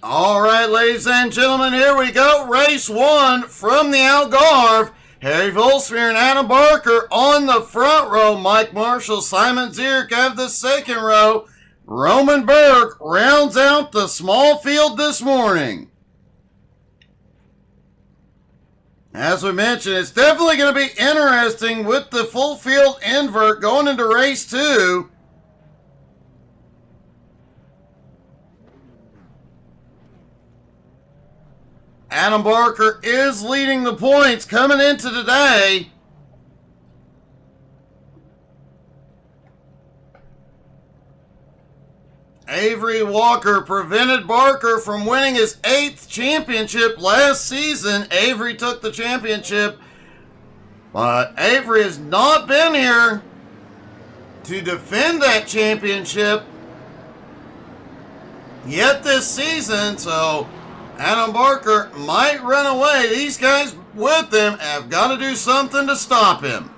All right, ladies and gentlemen, here we go. Race 1 from the Algarve. Harry Volsmeer and Adam Barker on the front row. Mike Marshall, Simon Zierk have the second row. Roman Berg rounds out the small field this morning. As we mentioned, it's definitely going to be interesting with the full field invert going into race 2. Adam Barker is leading the points coming into today. Avery Walker prevented Barker from winning his 8th championship last season. Avery took the championship, but Avery has not been here to defend that championship yet this season, so Adam Barker might run away. These guys with him have got to do something to stop him.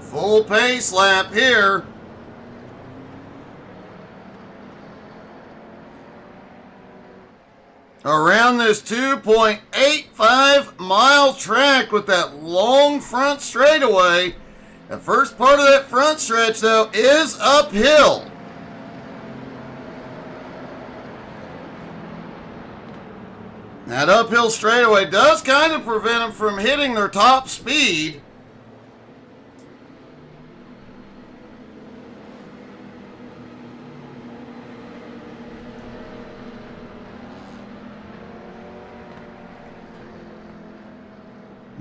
Full pace lap here. Around this 2.85 mile track with that long front straightaway. The first part of that front stretch, though, is uphill. That uphill straightaway does kind of prevent them from hitting their top speed.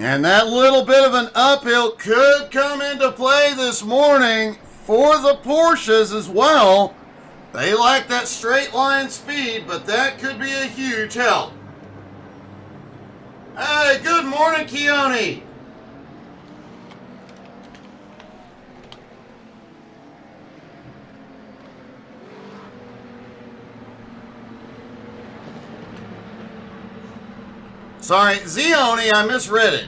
And that little bit of an uphill could come into play this morning for the Porsches as well. They like that straight line speed, but that could be a huge help. Hey, good morning, Keone. Sorry, Zioni, I misread it.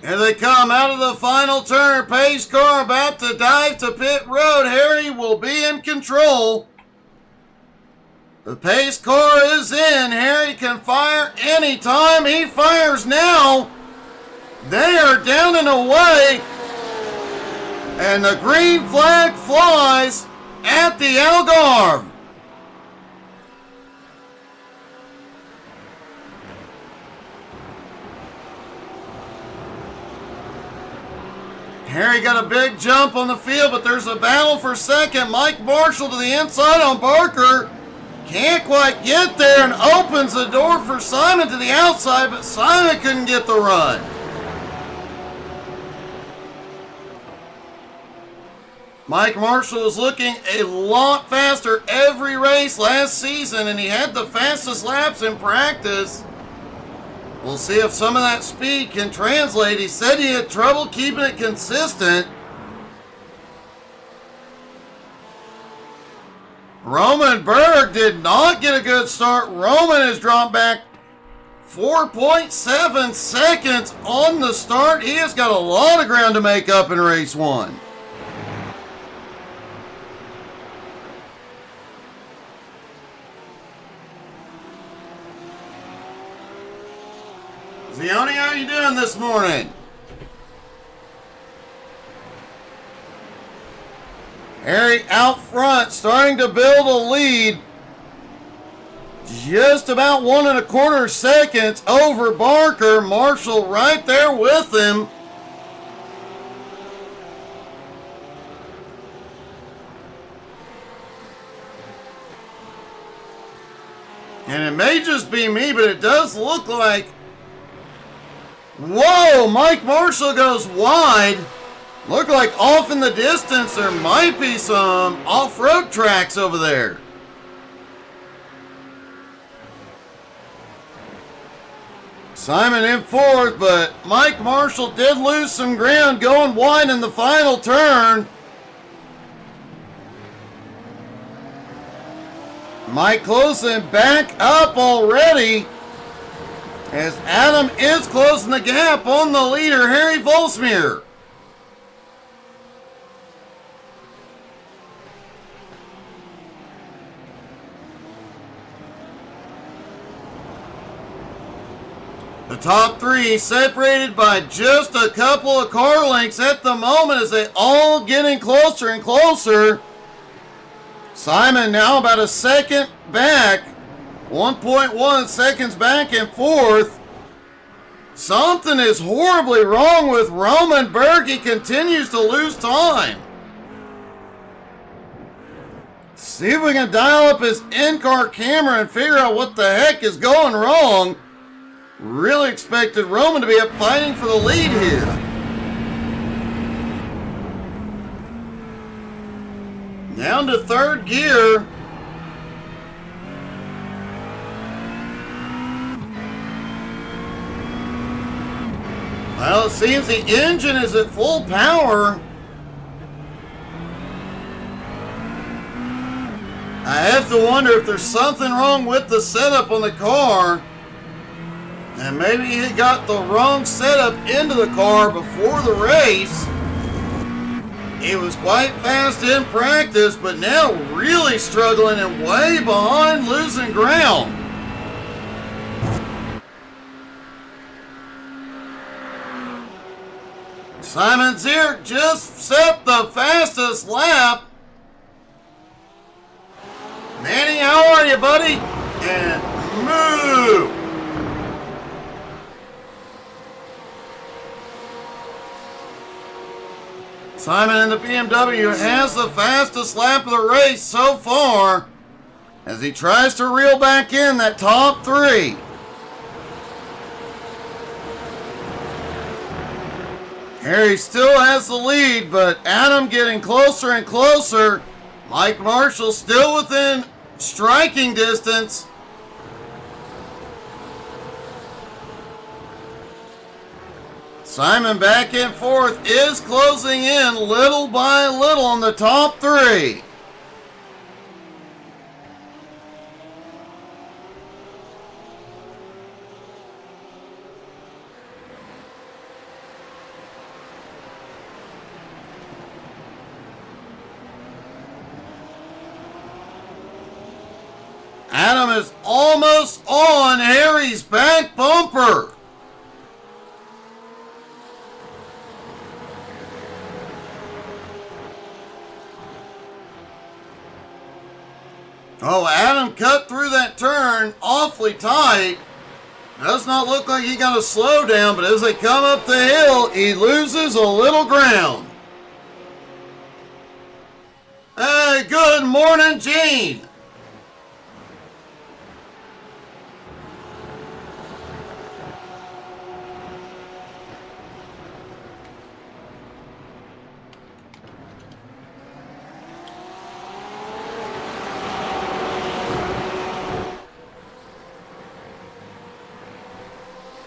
Here they come out of the final turn. Pace car about to dive to pit road. Harry will be in control. The pace car is in. Harry can fire anytime. He fires now. They are down and away. And the green flag flies at the Algarve. Harry got a big jump on the field, but there's a battle for second. Mike Marshall to the inside on Barker. Can't quite get there and opens the door for Simon to the outside, but Simon couldn't get the run. Mike Marshall is looking a lot faster every race last season, and he had the fastest laps in practice. We'll see if some of that speed can translate. He said he had trouble keeping it consistent. Roman Berg did not get a good start. Roman has dropped back 4.7 seconds on the start. He has got a lot of ground to make up in race 1. Zioni, how are you doing this morning? Harry out front, starting to build a lead. Just about 1.25 seconds over Barker. Marshall right there with him. And it may just be me, but it does look like... Whoa! Mike Marshall goes wide. Look like off in the distance there might be some off-road tracks over there. Simon in fourth, but Mike Marshall did lose some ground going wide in the final turn. Mike closing back up already as Adam is closing the gap on the leader, Harry Volsmere. The top three separated by just a couple of car lengths at the moment as they all getting closer and closer. Simon now about a second back, 1.1 seconds back in fourth. Something is horribly wrong with Roman Berg. He continues to lose time. See if we can dial up his in-car camera and figure out what the heck is going wrong. Really expected Roman to be up fighting for the lead here. Down to third gear. Well, it seems the engine is at full power. I have to wonder if there's something wrong with the setup on the car. And maybe he got the wrong setup into the car before the race. He was quite fast in practice, but now really struggling and way behind, losing ground. Simon Zierk just set the fastest lap. Manny, how are you, buddy? And move. Simon in the BMW has the fastest lap of the race so far as he tries to reel back in that top three. Harry still has the lead, but Adam getting closer and closer. Mike Marshall still within striking distance. Simon back in fourth is closing in little by little on the top three. Adam is almost on Harry's back bumper. Oh, Adam cut through that turn awfully tight. Does not look like he got a slow down, but as they come up the hill, he loses a little ground. Hey, good morning, Gene.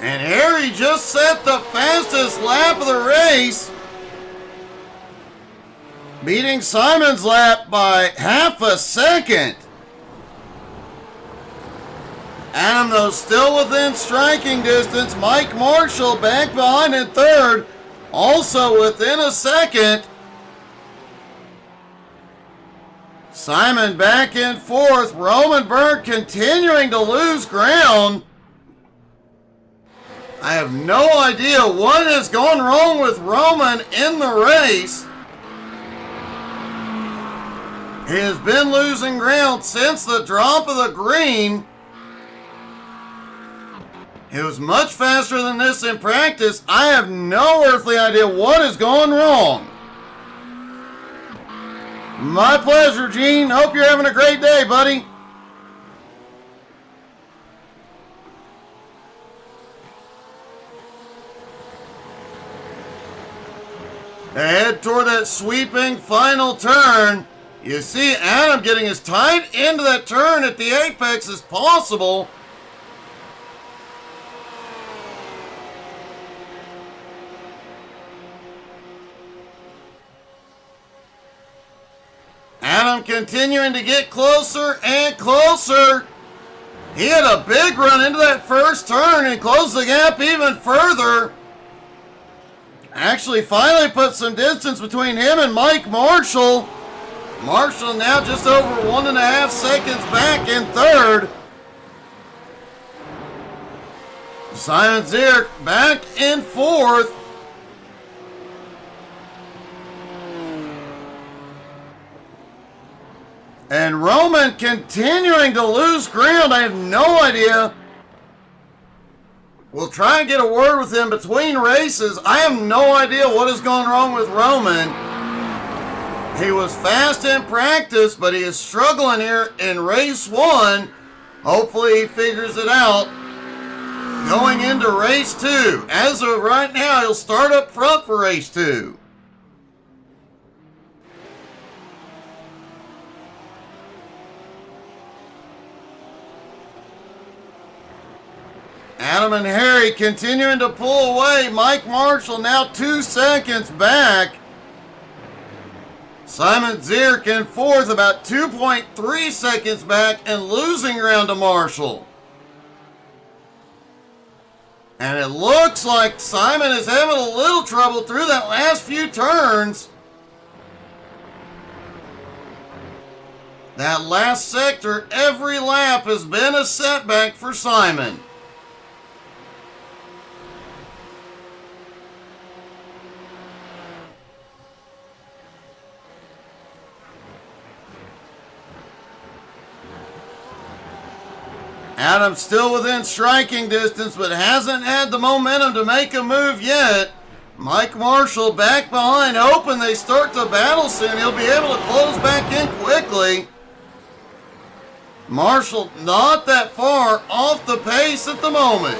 And Harry just set the fastest lap of the race, beating Simon's lap by half a second. Adam, though, still within striking distance. Mike Marshall back behind in third, also within a second. Simon back in fourth. Roman Berg continuing to lose ground. I have no idea what has gone wrong with Roman in the race. He has been losing ground since the drop of the green. He was much faster than this in practice. I have no earthly idea what has gone wrong. My pleasure, Gene. Hope you're having a great day, buddy. They head toward that sweeping final turn. You see Adam getting as tight into that turn at the apex as possible. Adam continuing to get closer and closer. He had a big run into that first turn and closed the gap even further. Actually finally put some distance between him and Mike Marshall. Marshall now just over 1.5 seconds back in third. Simon Zierk back in fourth. And Roman continuing to lose ground. I have no idea. We'll try and get a word with him between races. I have no idea what is going wrong with Roman. He was fast in practice, but he is struggling here in race one. Hopefully he figures it out going into race two. As of right now, he'll start up front for race two. Adam and Harry continuing to pull away. Mike Marshall now 2 seconds back. Simon Zierk in fourth, about 2.3 seconds back and losing ground to Marshall. And it looks like Simon is having a little trouble through that last few turns. That last sector, every lap has been a setback for Simon. Adam still within striking distance, but hasn't had the momentum to make a move yet. Mike Marshall back behind, hoping they start to battle soon. He'll be able to close back in quickly. Marshall not that far off the pace at the moment.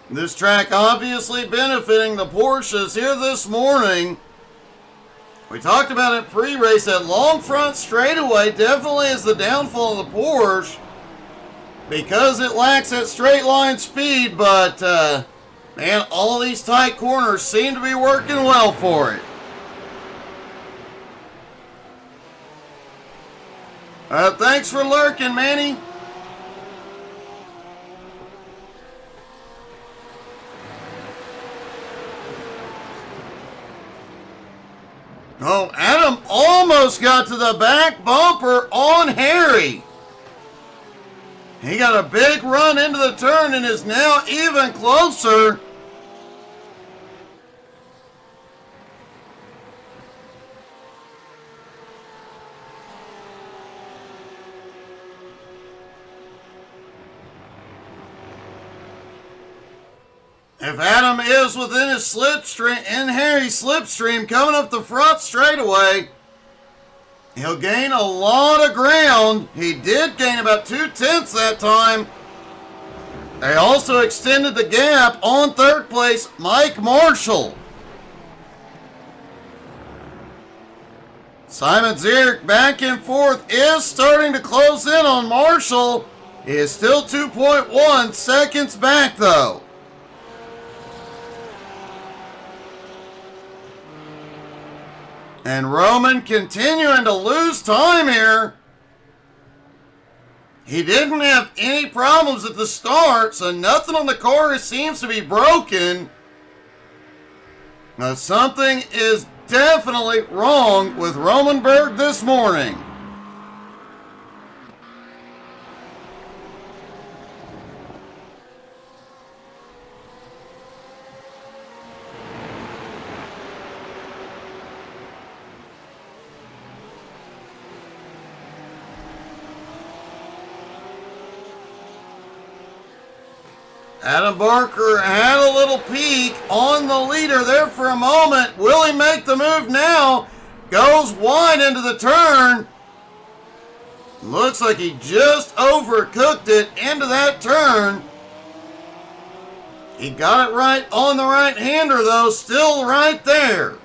This track obviously benefiting the Porsches here this morning. We talked about it pre-race. That long front straightaway definitely is the downfall of the Porsche because it lacks that straight line speed, but man, all of these tight corners seem to be working well for it. Thanks for lurking, Manny. Oh, Adam almost got to the back bumper on Harry. He got a big run into the turn and is now even closer. If Adam is within his slipstream, in Harry's slipstream, coming up the front straightaway, he'll gain a lot of ground. He did gain about 2/10 that time. They also extended the gap on third place, Mike Marshall. Simon Zierk back and forth is starting to close in on Marshall. He is still 2.1 seconds back though. And Roman continuing to lose time here. He didn't have any problems at the start, so nothing on the car seems to be broken. Now something is definitely wrong with Roman Berg this morning. Adam Barker had a little peek on the leader there for a moment. Will he make the move now? Goes wide into the turn. Looks like he just overcooked it into that turn. He got it right on the right-hander, though, still right there.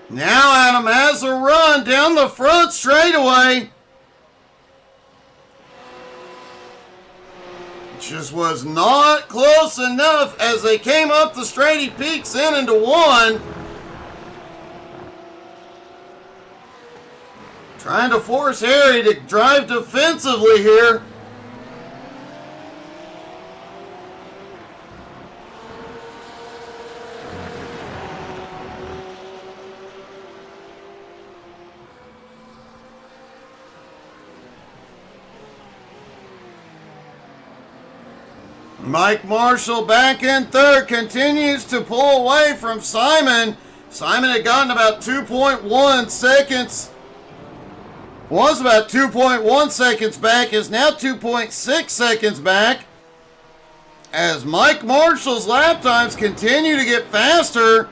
Now Adam has a run down the front straightaway. Just was not close enough as they came up the straight. He peeks in into one. Trying to force Harry to drive defensively here. Mike Marshall back in third, continues to pull away from Simon. Simon had gotten about 2.1 seconds. Was about 2.1 seconds back, is now 2.6 seconds back. As Mike Marshall's lap times continue to get faster.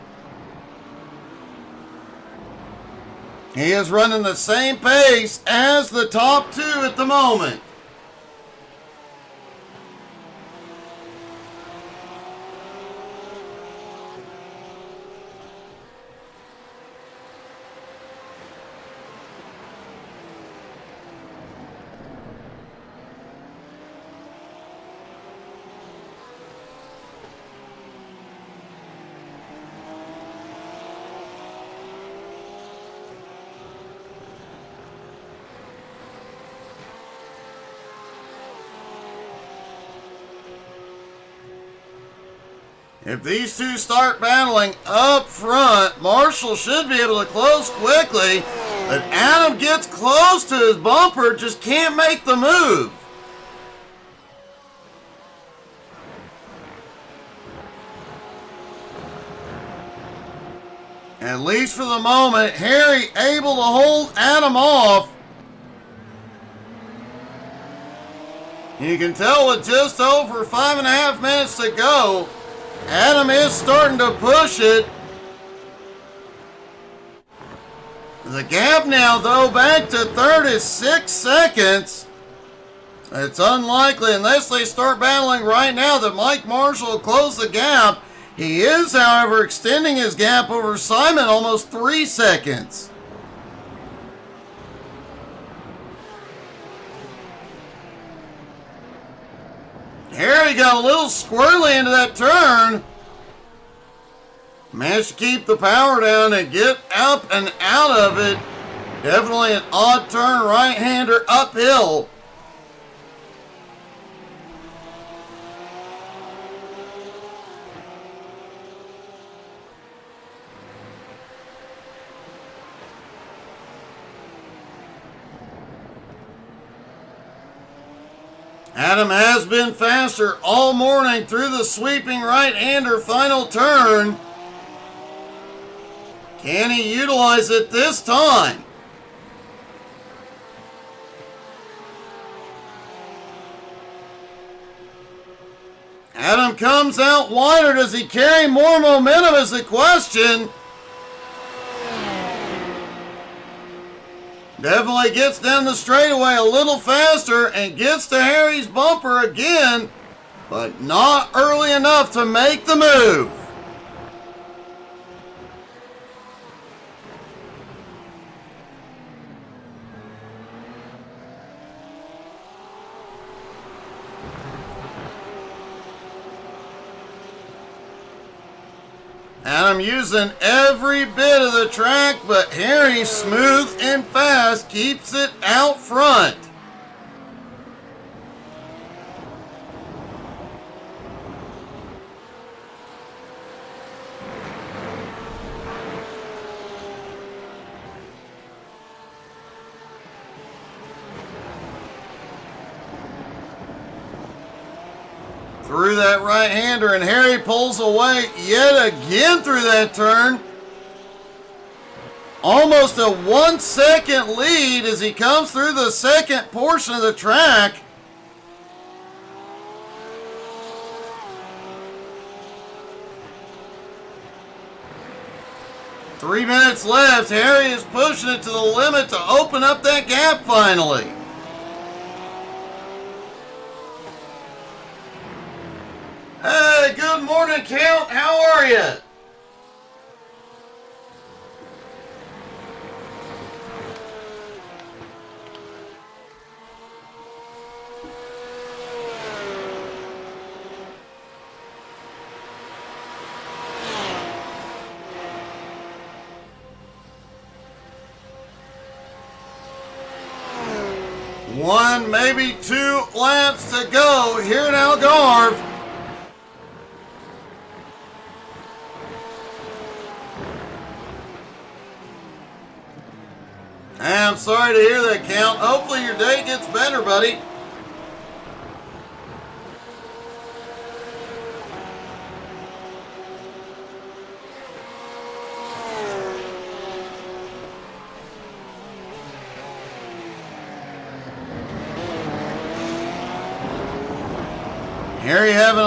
He is running the same pace as the top two at the moment. If these two start battling up front, Marshall should be able to close quickly, but Adam gets close to his bumper, just can't make the move. At least for the moment, Harry able to hold Adam off. You can tell with just over 5.5 minutes to go, Adam is starting to push it. The gap now, though, back to third is 6 seconds. It's unlikely, unless they start battling right now, that Mike Marshall will close the gap. He is, however, extending his gap over Simon almost 3 seconds. Harry got a little squirrely into that turn. Managed to keep the power down and get up and out of it. Definitely an odd turn, right-hander uphill. Adam has been faster all morning through the sweeping right-hander final turn. Can he utilize it this time? Adam comes out wider. Does he carry more momentum is the question. Definitely gets down the straightaway a little faster and gets to Harry's bumper again, but not early enough to make the move. Adam using every bit of the track, but Harry, smooth and fast, keeps it out front. Through that right-hander, and Harry pulls away yet again through that turn. Almost a 1 second lead as he comes through the second portion of the track. 3 minutes left. Harry is pushing it to the limit to open up that gap finally. Hey, good morning, Count. How are you? One, maybe 2 laps to go here in Algarve. I'm sorry to hear that, Count. Hopefully your day gets better, buddy. Harry having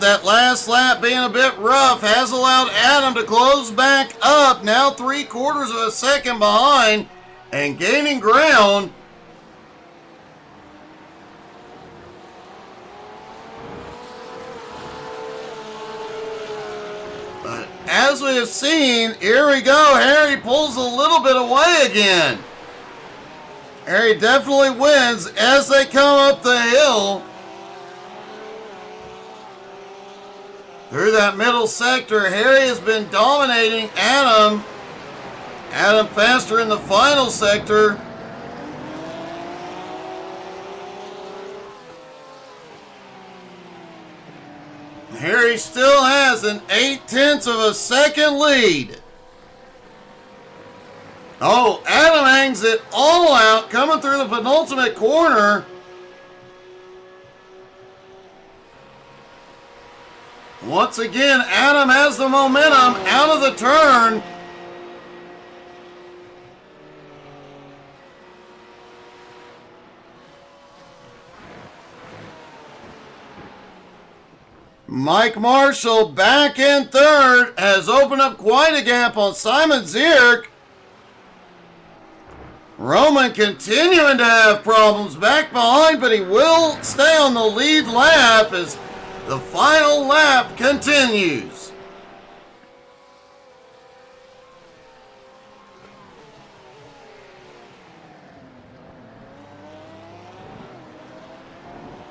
that last lap being a bit rough has allowed Adam to close back up. Now 3/4 of a second behind and gaining ground. But as we have seen, here we go. Harry pulls a little bit away again. Harry definitely wins as they come up the hill. Through that middle sector, Harry has been dominating Adam. Adam faster in the final sector. Harry still has an 0.8 of a second lead. Oh, Adam hangs it all out coming through the penultimate corner. Once again, Adam has the momentum out of the turn. Mike Marshall back in third has opened up quite a gap on Simon Zierk. Roman continuing to have problems back behind, but he will stay on the lead lap as the final lap continues.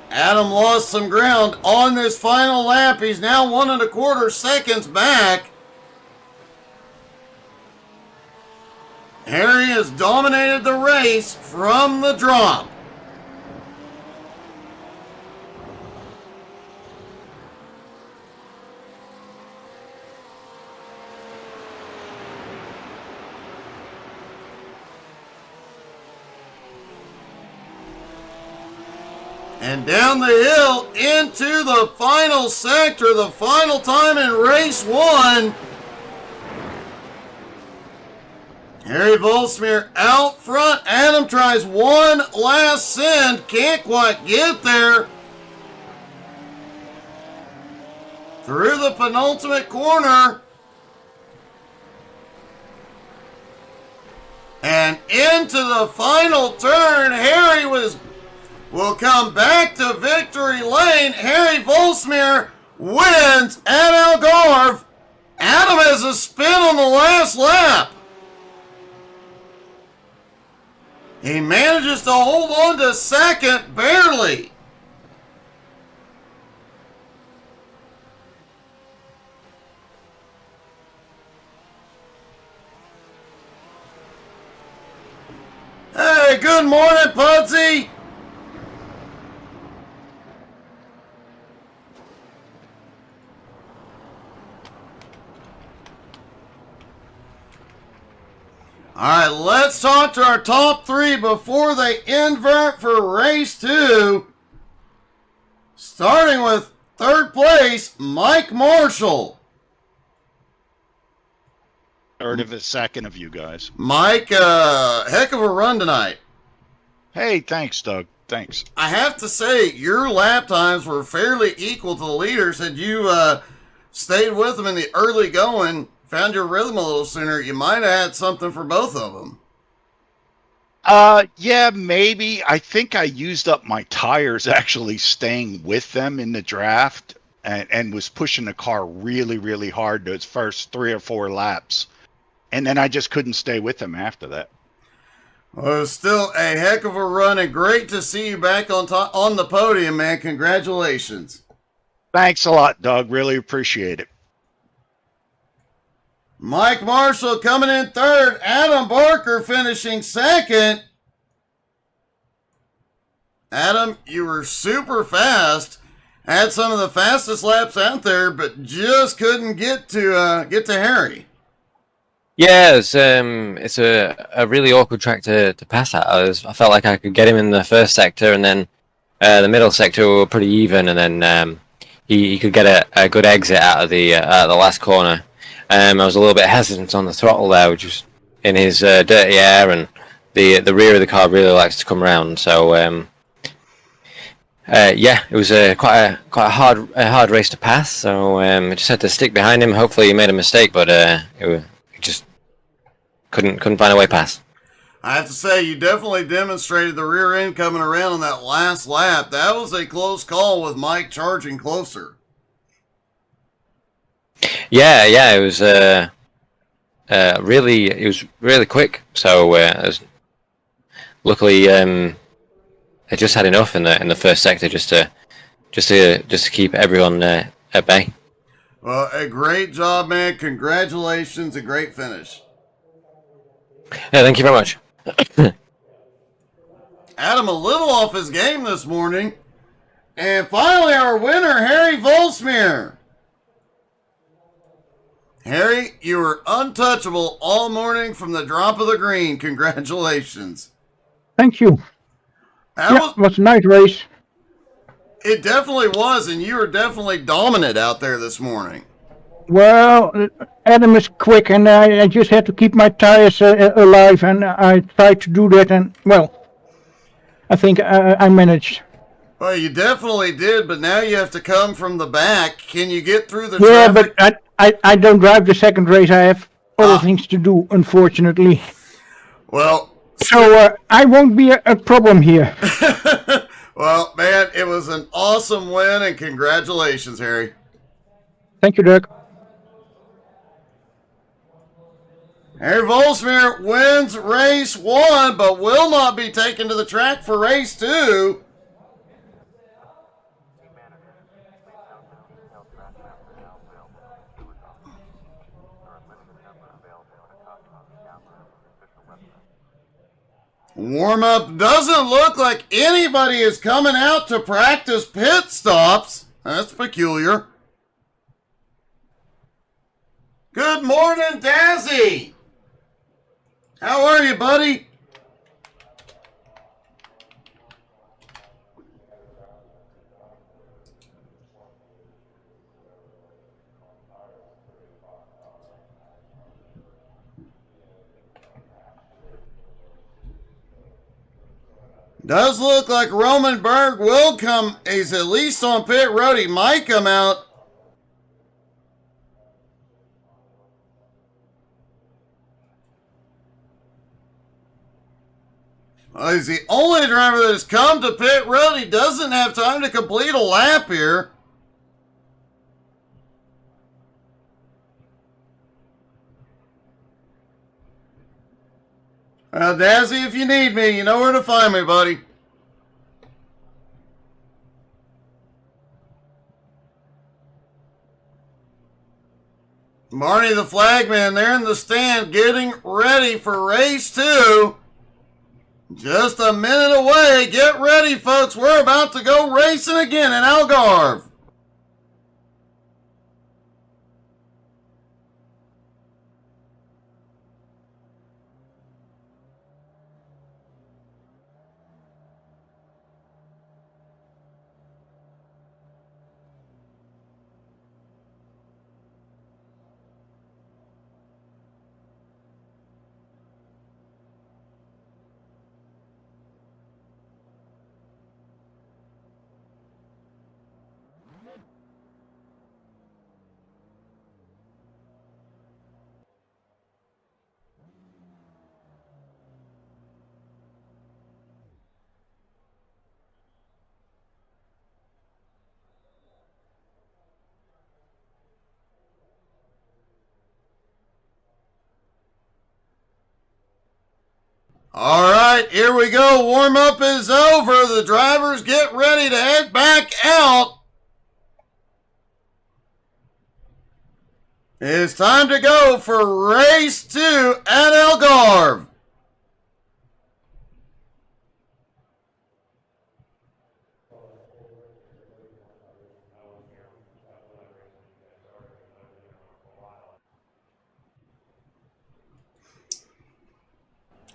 Adam lost some ground on this final lap. He's now 1 1/4 seconds back. Harry has dominated the race from the drop. And down the hill into the final sector, the final time in race 1. Harry Volsmir out front. Adam tries one last send. Can't quite get there. Through the penultimate corner. And into the final turn. Harry will come back to victory lane. Harry Volsmir wins at Algarve. Adam has a spin on the last lap. He manages to hold on to second, barely. Hey, good morning, Pudsey. All right, let's talk to our top 3 before they invert for race 2. Starting with 3rd place, Mike Marshall. Third of a second of you guys. Mike, heck of a run tonight. Hey, thanks, Doug. Thanks. I have to say, your lap times were fairly equal to the leaders. Had you stayed with them in the early going, found your rhythm a little sooner, you might have had something for both of them. Yeah, maybe. I think I used up my tires actually staying with them in the draft and was pushing the car really, really hard those first 3 or 4 laps. And then I just couldn't stay with them after that. Well, it was still a heck of a run, and great to see you back on the podium, man. Congratulations. Thanks a lot, Doug. Really appreciate it. Mike Marshall coming in third. Adam Barker finishing second. Adam, you were super fast. Had some of the fastest laps out there, but just couldn't get to Harry. Yeah, it's a really awkward track to pass at. I felt like I could get him in the first sector, and then the middle sector were pretty even, and then he could get a good exit out of the last corner. I was a little bit hesitant on the throttle there, which was in his dirty air, and the rear of the car really likes to come round. So yeah, it was quite a hard race to pass. So I just had to stick behind him. Hopefully, he made a mistake, but it just couldn't find a way past. I have to say, you definitely demonstrated the rear end coming around on that last lap. That was a close call with Mike charging closer. Yeah, it was really quick. So luckily, I just had enough in the first sector just to keep everyone at bay. Well, a great job, man. Congratulations, a great finish. Yeah, thank you very much. Adam a little off his game this morning. And finally, our winner, Harry Volsmeer. Harry, you were untouchable all morning from the drop of the green. Congratulations. Thank you. It was a nice race. It definitely was, and you were definitely dominant out there this morning. Well, Adam is quick, and I just had to keep my tires alive, and I tried to do that, and, well, I think I managed. Well, you definitely did, but now you have to come from the back. Can you get through the traffic? traffic? But I don't drive the second race. I have other things to do, unfortunately. Well, so I won't be a problem here. Well, man, it was an awesome win, and congratulations, Harry. Thank you, Doug. Harry Volsmeer wins race 1, but will not be taken to the track for race 2. Warm-up doesn't look like anybody is coming out to practice pit stops. That's peculiar. Good morning, Dazzy. How are you, buddy? Does look like Roman Berg will come. He's at least on pit road. He might come out. He's the only driver that has come to pit road. He doesn't have time to complete a lap here. Dazzy, if you need me, you know where to find me, buddy. Marnie the flagman there in the stand getting ready for race 2. Just a minute away. Get ready, folks. We're about to go racing again in Algarve. All right, here we go. Warm-up is over. The drivers get ready to head back out. It's time to go for race 2 at Algarve.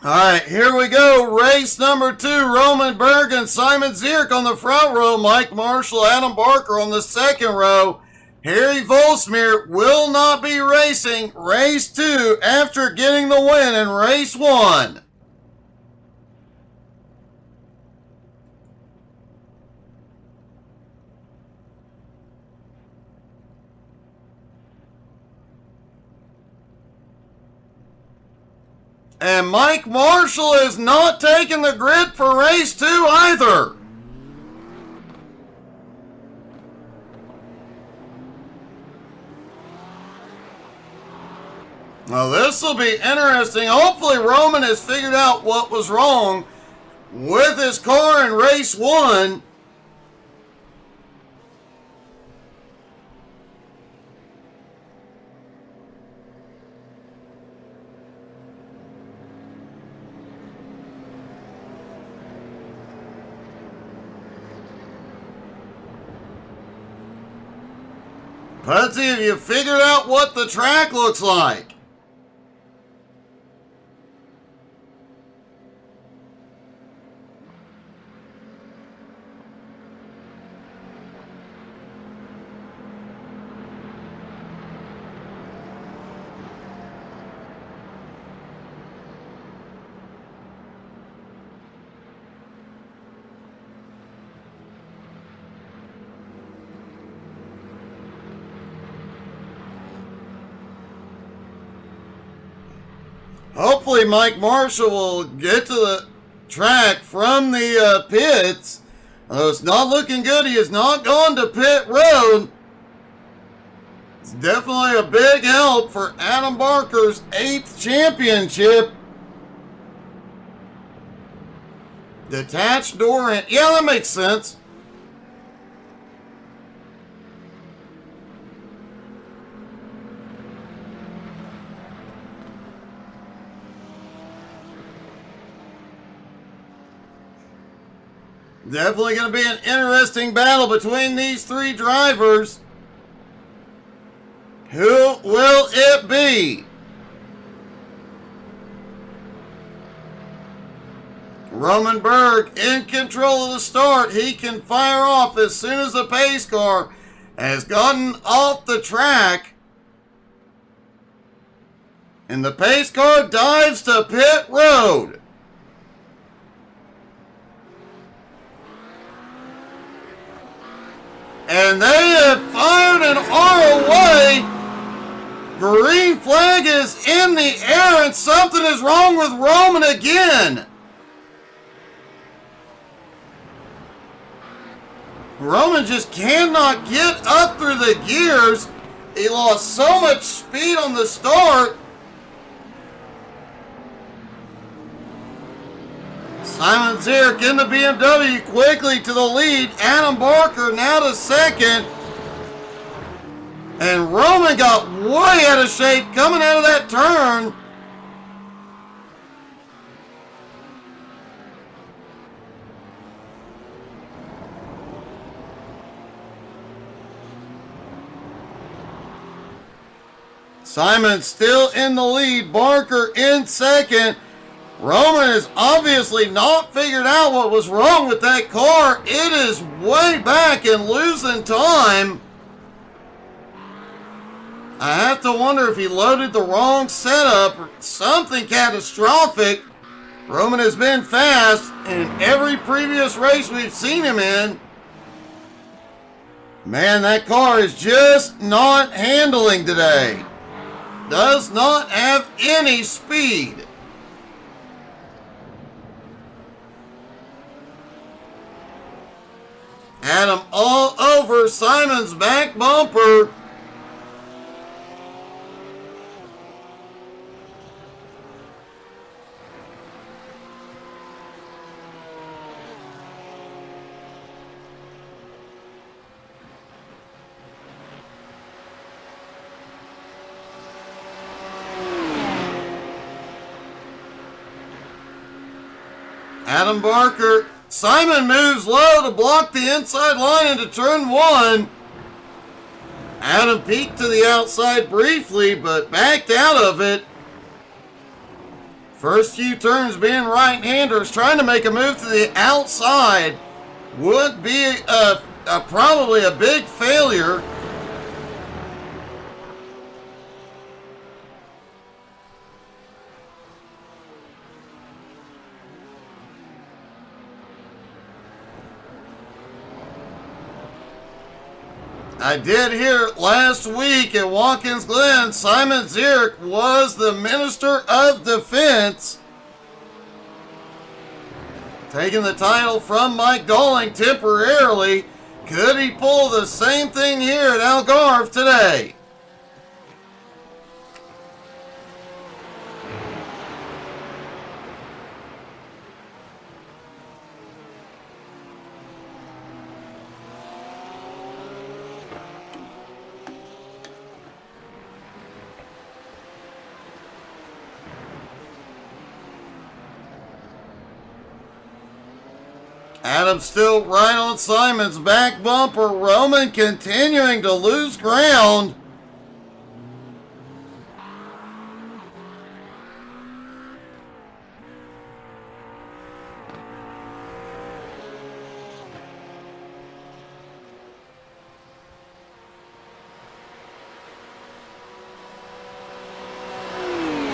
All right, here we go. Race number 2, Roman Berg and Simon Zierk on the front row. Mike Marshall, Adam Barker on the second row. Harry Volsmeer will not be racing race 2 after getting the win in race 1. And Mike Marshall is not taking the grid for race 2 either. Now this will be interesting. Hopefully Roman has figured out what was wrong with his car in race 1. Let's see if you figured out what the track looks like. Hopefully Mike Marshall will get to the track from the pits. It's not looking good. He has not gone to pit road. It's definitely a big help for Adam Barker's 8th championship. Detached door. Yeah, that makes sense. Definitely going to be an interesting battle between these 3 drivers. Who will it be? Roman Berg in control of the start. He can fire off as soon as the pace car has gotten off the track. And the pace car dives to pit road. And they have fired and are away. Green flag is in the air and something is wrong with Roman again. Roman just cannot get up through the gears. He lost so much speed on the start. Simon Zierk in the BMW quickly to the lead. Adam Barker now to second. And Roman got way out of shape coming out of that turn. Simon still in the lead. Barker in second. Roman has obviously not figured out what was wrong with that car. It is way back and losing time. I have to wonder if he loaded the wrong setup or something catastrophic. Roman has been fast in every previous race we've seen him in. Man, that car is just not handling today. Does not have any speed. Adam all over Simon's back bumper. Adam Barker. Simon moves low to block the inside line into turn 1. Adam peeked to the outside briefly, but backed out of it. First few turns being right-handers, trying to make a move to the outside would be probably a big failure. I did hear last week at Watkins Glen, Simon Zierk was the Minister of Defense, taking the title from Mike Dolling temporarily. Could he pull the same thing here at Algarve today? Adam still right on Simon's back bumper. Roman continuing to lose ground.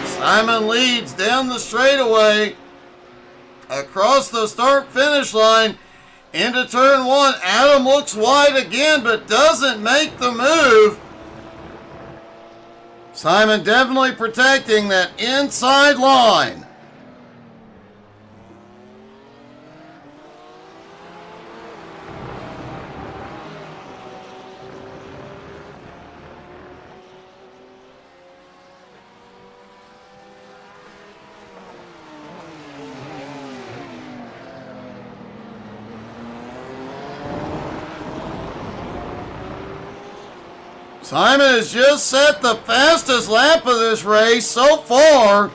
Simon leads down the straightaway. Across the start-finish line into turn 1. Adam looks wide again, but doesn't make the move. Simon definitely protecting that inside line. Simon has just set the fastest lap of this race so far.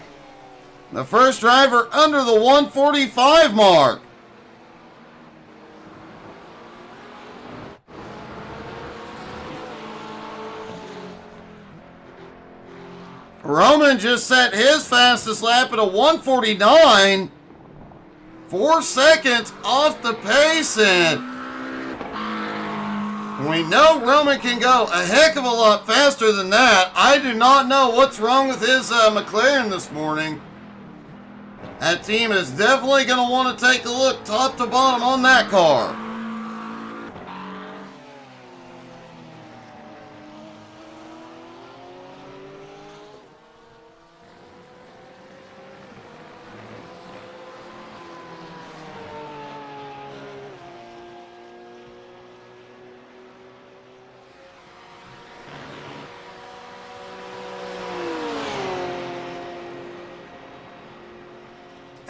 The first driver under the 145 mark. Roman just set his fastest lap at a 149. 4 seconds off the pace, and we know Roman can go a heck of a lot faster than that. I do not know what's wrong with his McLaren this morning. That team is definitely going to want to take a look top to bottom on that car.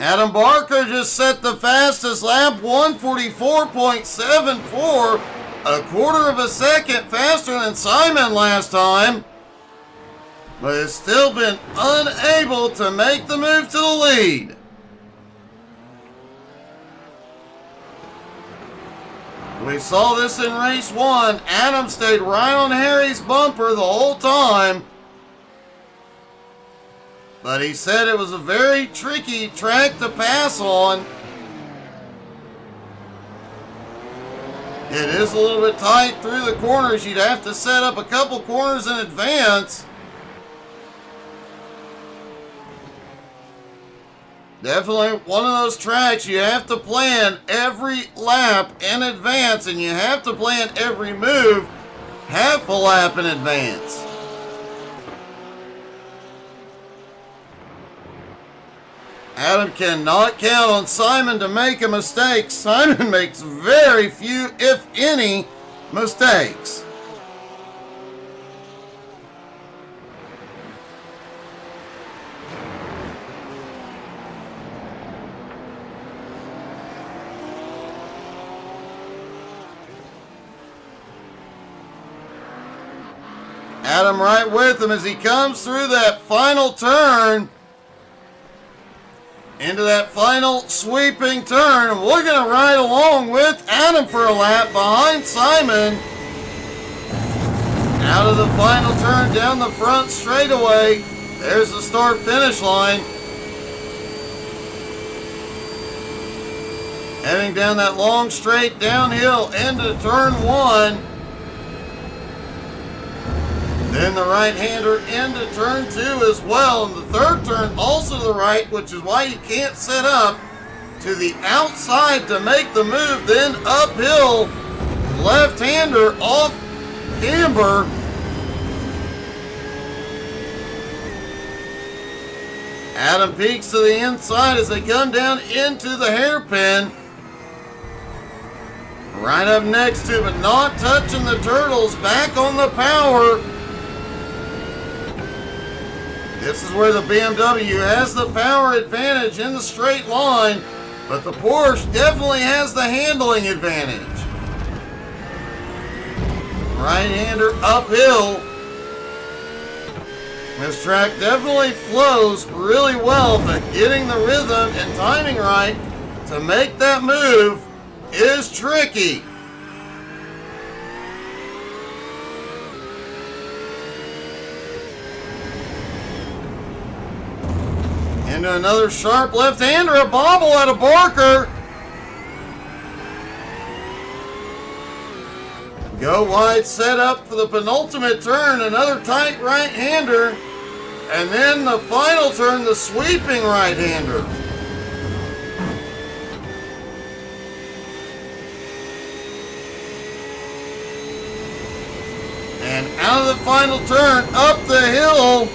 Adam Barker just set the fastest lap, 144.74, a quarter of a second faster than Simon last time, but has still been unable to make the move to the lead. We saw this in race 1. Adam stayed right on Harry's bumper the whole time, but he said it was a very tricky track to pass on. It is a little bit tight through the corners. You'd have to set up a couple corners in advance. Definitely one of those tracks you have to plan every lap in advance, and you have to plan every move half a lap in advance. Adam cannot count on Simon to make a mistake. Simon makes very few, if any, mistakes. Adam right with him as he comes through that final turn. into that final sweeping turn. We're going to ride along with Adam for a lap behind Simon. Out of the final turn down the front straightaway. There's the start-finish line. Heading down that long straight downhill into turn 1. Then the right-hander into turn 2 as well. And the third turn also to the right, which is why you can't set up to the outside to make the move. Then uphill, left-hander off camber. Adam peeks to the inside as they come down into the hairpin. Right up next to, but not touching the turtles. Back on the power. This is where the BMW has the power advantage in the straight line, but the Porsche definitely has the handling advantage. Right-hander uphill. This track definitely flows really well, but getting the rhythm and timing right to make that move is tricky. Into another sharp left-hander, a bobble out of Barker. Go wide set up for the penultimate turn, another tight right-hander. And then the final turn, the sweeping right-hander. And out of the final turn, up the hill.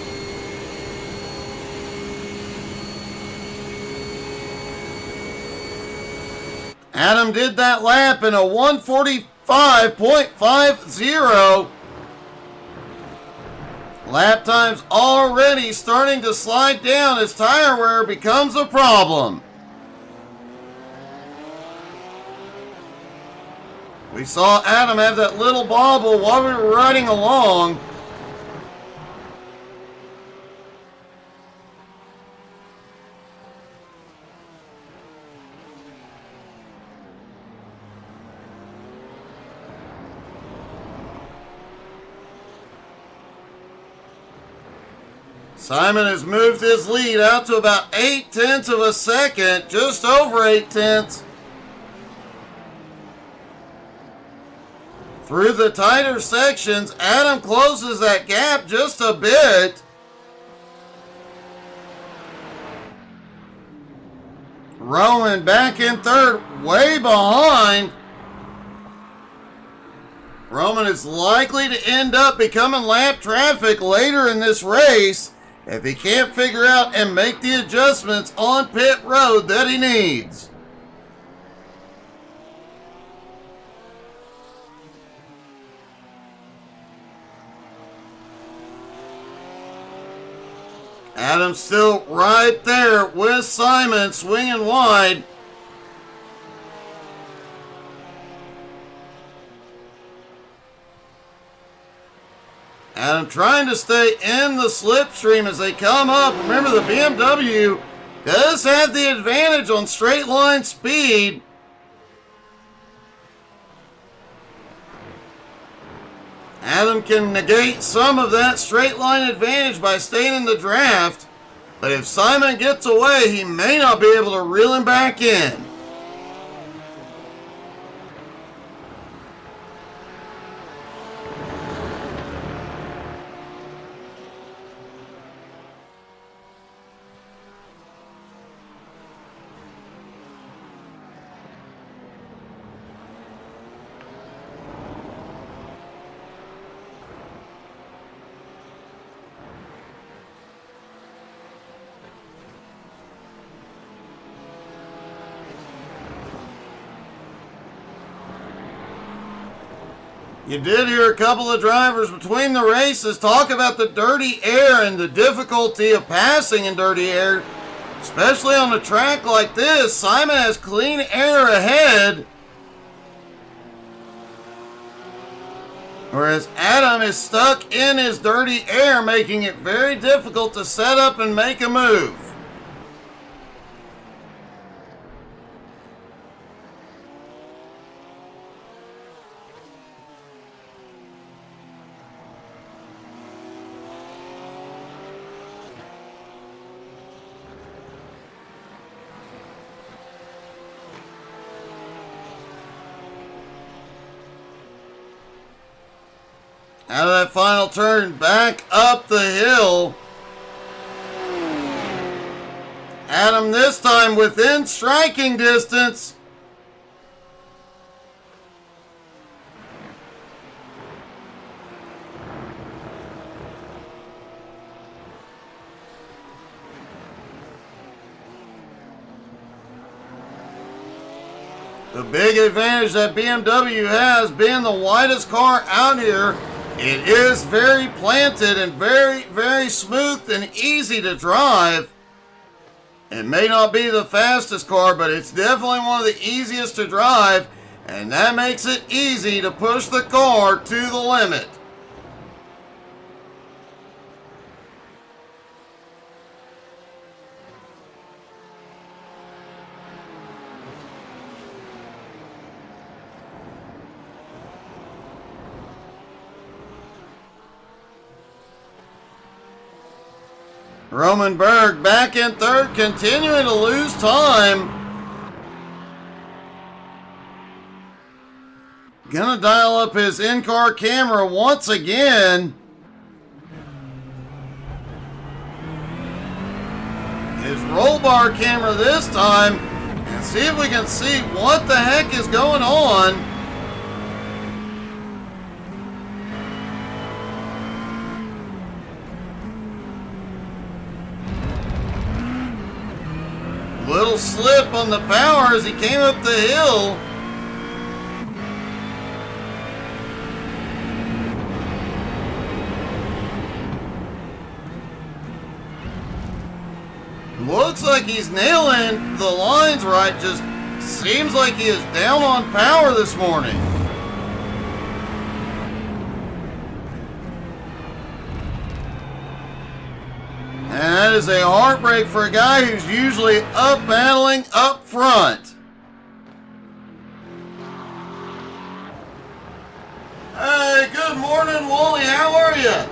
Adam did that lap in a 1:45.50. Lap time's already starting to slide down as tire wear becomes a problem. We saw Adam have that little bobble while we were riding along. Simon has moved his lead out to about 0.8 of a second, just over 0.8. Through the tighter sections, Adam closes that gap just a bit. Rowan back in third, way behind. Roman is likely to end up becoming lap traffic later in this race if he can't figure out and make the adjustments on pit road that he needs. Adam's still right there with Simon swinging wide. Adam trying to stay in the slipstream as they come up. Remember, the BMW does have the advantage on straight line speed. Adam can negate some of that straight line advantage by staying in the draft. But if Simon gets away, he may not be able to reel him back in. You did hear a couple of drivers between the races talk about the dirty air and the difficulty of passing in dirty air, especially on a track like this. Simon has clean air ahead, whereas Adam is stuck in his dirty air, making it very difficult to set up and make a move. Out of that final turn, back up the hill. Adam this time within striking distance. The big advantage that BMW has, being the widest car out here, it is very planted and very, very smooth and easy to drive. It may not be the fastest car, but it's definitely one of the easiest to drive, and that makes it easy to push the car to the limit. Roman Berg back in third, continuing to lose time. Gonna dial up his in-car camera once again. His roll bar camera this time, and see if we can see what the heck is going on. Little slip on the power as he came up the hill. Looks like he's nailing the lines right. Just seems like he is down on power this morning. And that is a heartbreak for a guy who's usually up battling up front. Hey, good morning, Wally. How are you?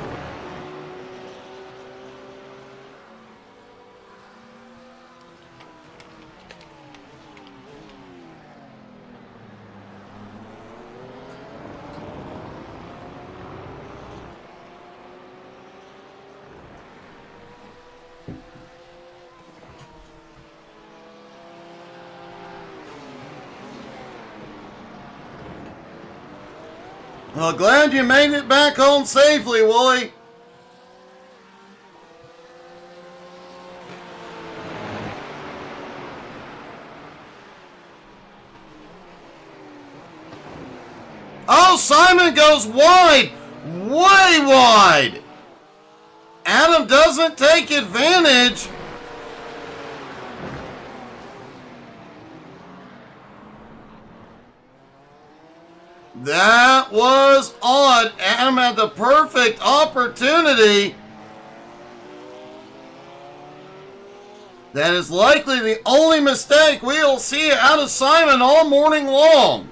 Well, glad you made it back home safely, Wooly. Oh, Simon goes wide, way wide. Adam doesn't take advantage. That was odd. Adam had the perfect opportunity. That is likely the only mistake we'll see out of Simon all morning long.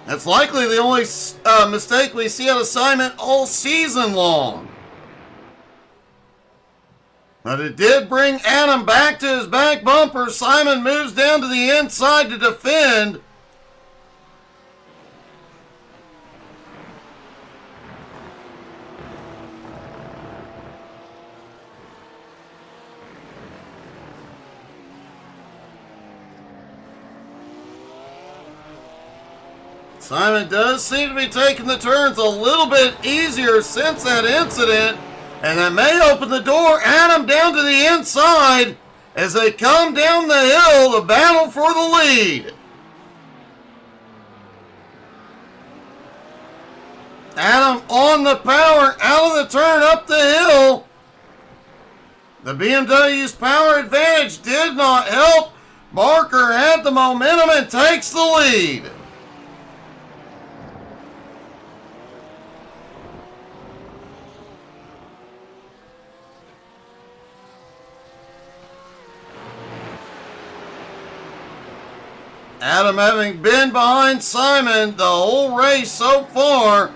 That's likely the only mistake we see out of Simon all season long. But it did bring Adam back to his back bumper. Simon moves down to the inside to defend. Simon does seem to be taking the turns a little bit easier since that incident, and that may open the door. Adam down to the inside as they come down the hill, the battle for the lead. Adam on the power, out of the turn, up the hill. The BMW's power advantage did not help. Barker had the momentum and takes the lead. Adam having been behind Simon the whole race so far.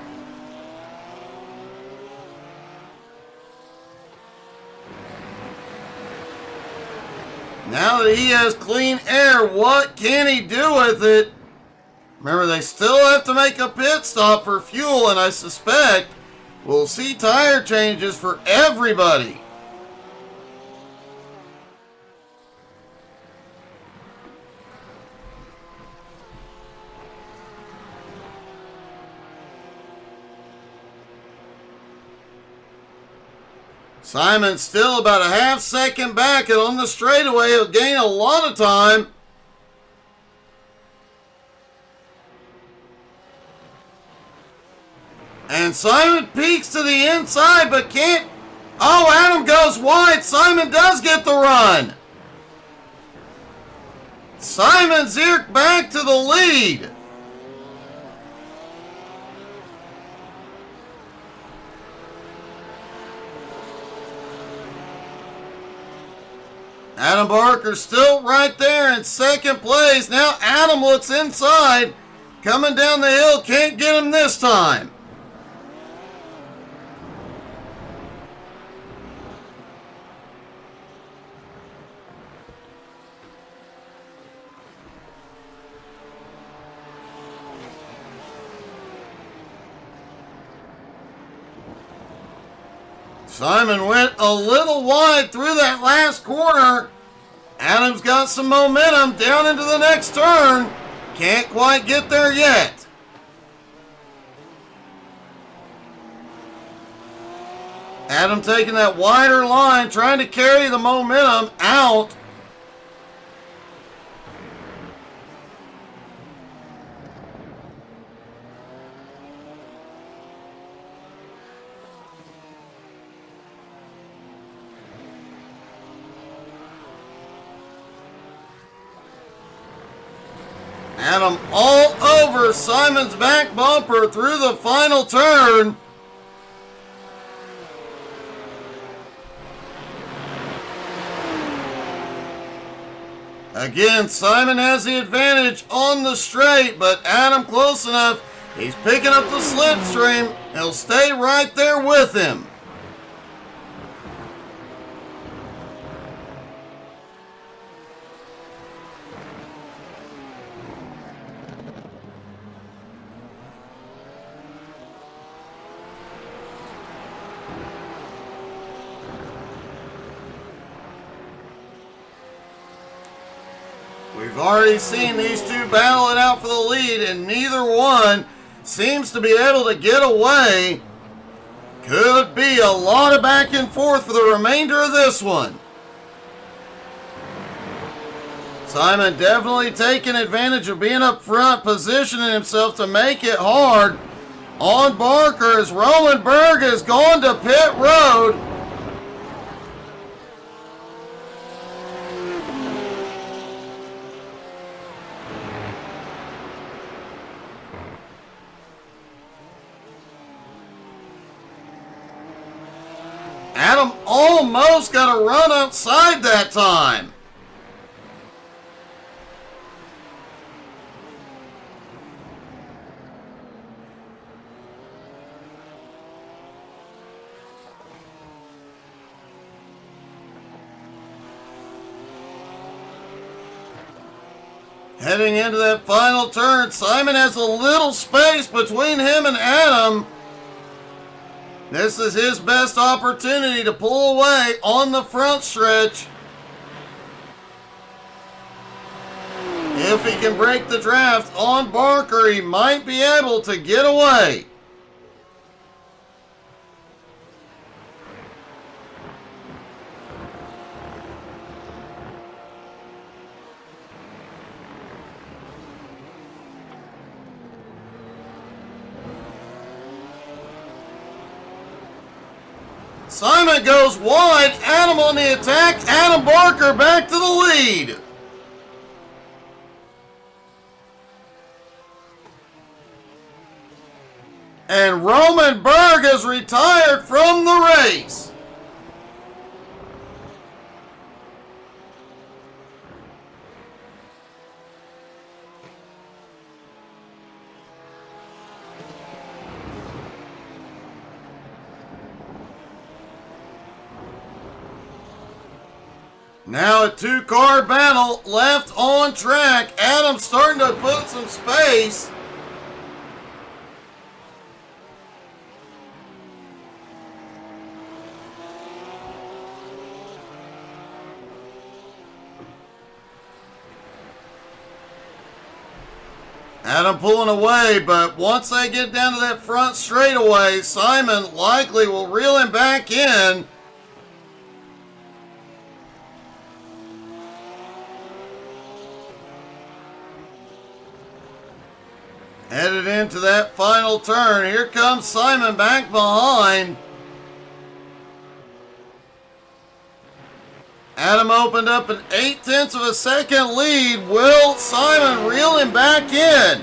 Now that he has clean air, what can he do with it? Remember, they still have to make a pit stop for fuel, and I suspect we'll see tire changes for everybody. Simon's still about a half second back, and on the straightaway, he'll gain a lot of time. And Simon peeks to the inside, but can't. Oh, Adam goes wide. Simon does get the run. Simon Zierk back to the lead. Adam Barker still right there in second place. Now Adam looks inside. Coming down the hill. Can't get him this time. Simon went a little wide through that last corner. Adam's got some momentum down into the next turn. Can't quite get there yet. Adam taking that wider line, trying to carry the momentum out. Adam all over Simon's back bumper through the final turn. Again, Simon has the advantage on the straight, but Adam close enough. He's picking up the slipstream. He'll stay right there with him. We've already seen these two battle it out for the lead, and neither one seems to be able to get away. Could be a lot of back and forth for the remainder of this one. Simon definitely taking advantage of being up front, positioning himself to make it hard on Barker as Roman Berg has gone to pit road. Adam almost got a run outside that time. Heading into that final turn, Simon has a little space between him and Adam. This is his best opportunity to pull away on the front stretch. If he can break the draft on Barker, he might be able to get away. Simon goes wide. Adam on the attack. Adam Barker back to the lead. And Roman Berg is retired from the race. Now a two-car battle left on track. Adam's starting to put some space. Adam pulling away, but once they get down to that front straightaway, Simon likely will reel him back in. Headed into that final turn. Here comes Simon back behind. Adam opened up an 0.8 of a second lead. Will Simon reel him back in?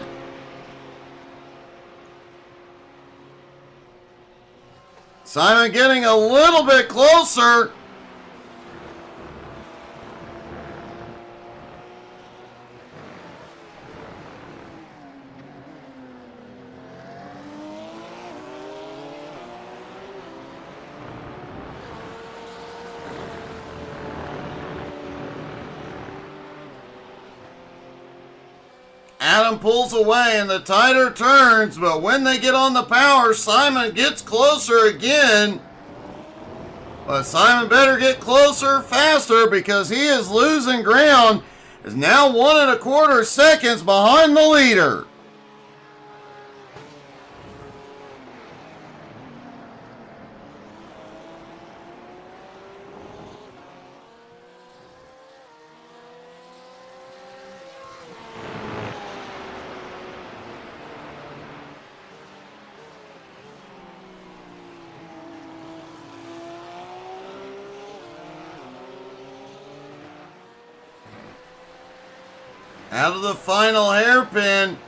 Simon getting a little bit closer. Adam pulls away in the tighter turns, but when they get on the power, Simon gets closer again. But Simon better get closer faster because he is losing ground. Is now 1 1/4 seconds behind the leader. Out of the final hairpin.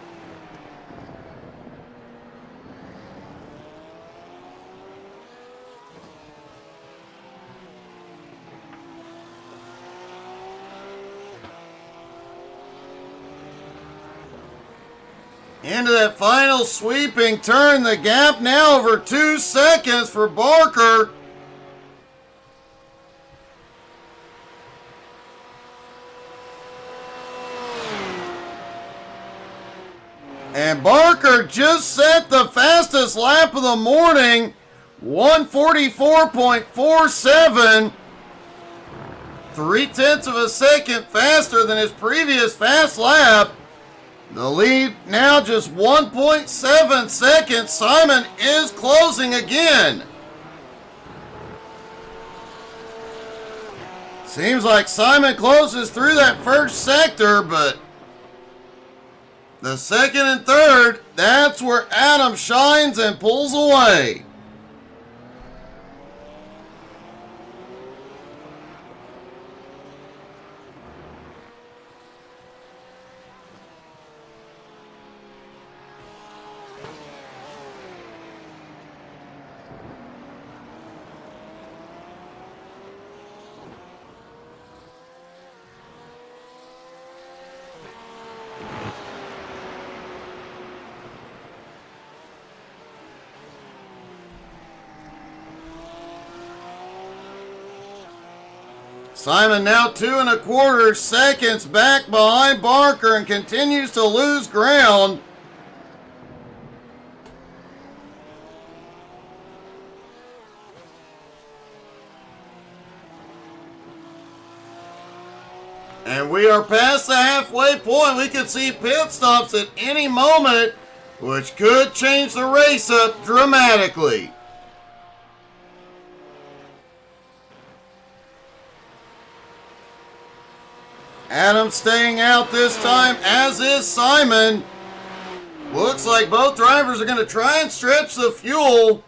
Into that final sweeping turn. The gap now over 2 seconds for Barker. And Barker just set the fastest lap of the morning, 1:44.47, 0.3 of a second faster than his previous fast lap. The lead now just 1.7 seconds. Simon is closing again. Seems like Simon closes through that first sector, but the second and third, that's where Adam shines and pulls away. Simon now 2 1/4 seconds back behind Barker and continues to lose ground. And we are past the halfway point. We could see pit stops at any moment, which could change the race up dramatically. Adam staying out this time, as is Simon. Looks like both drivers are going to try and stretch the fuel.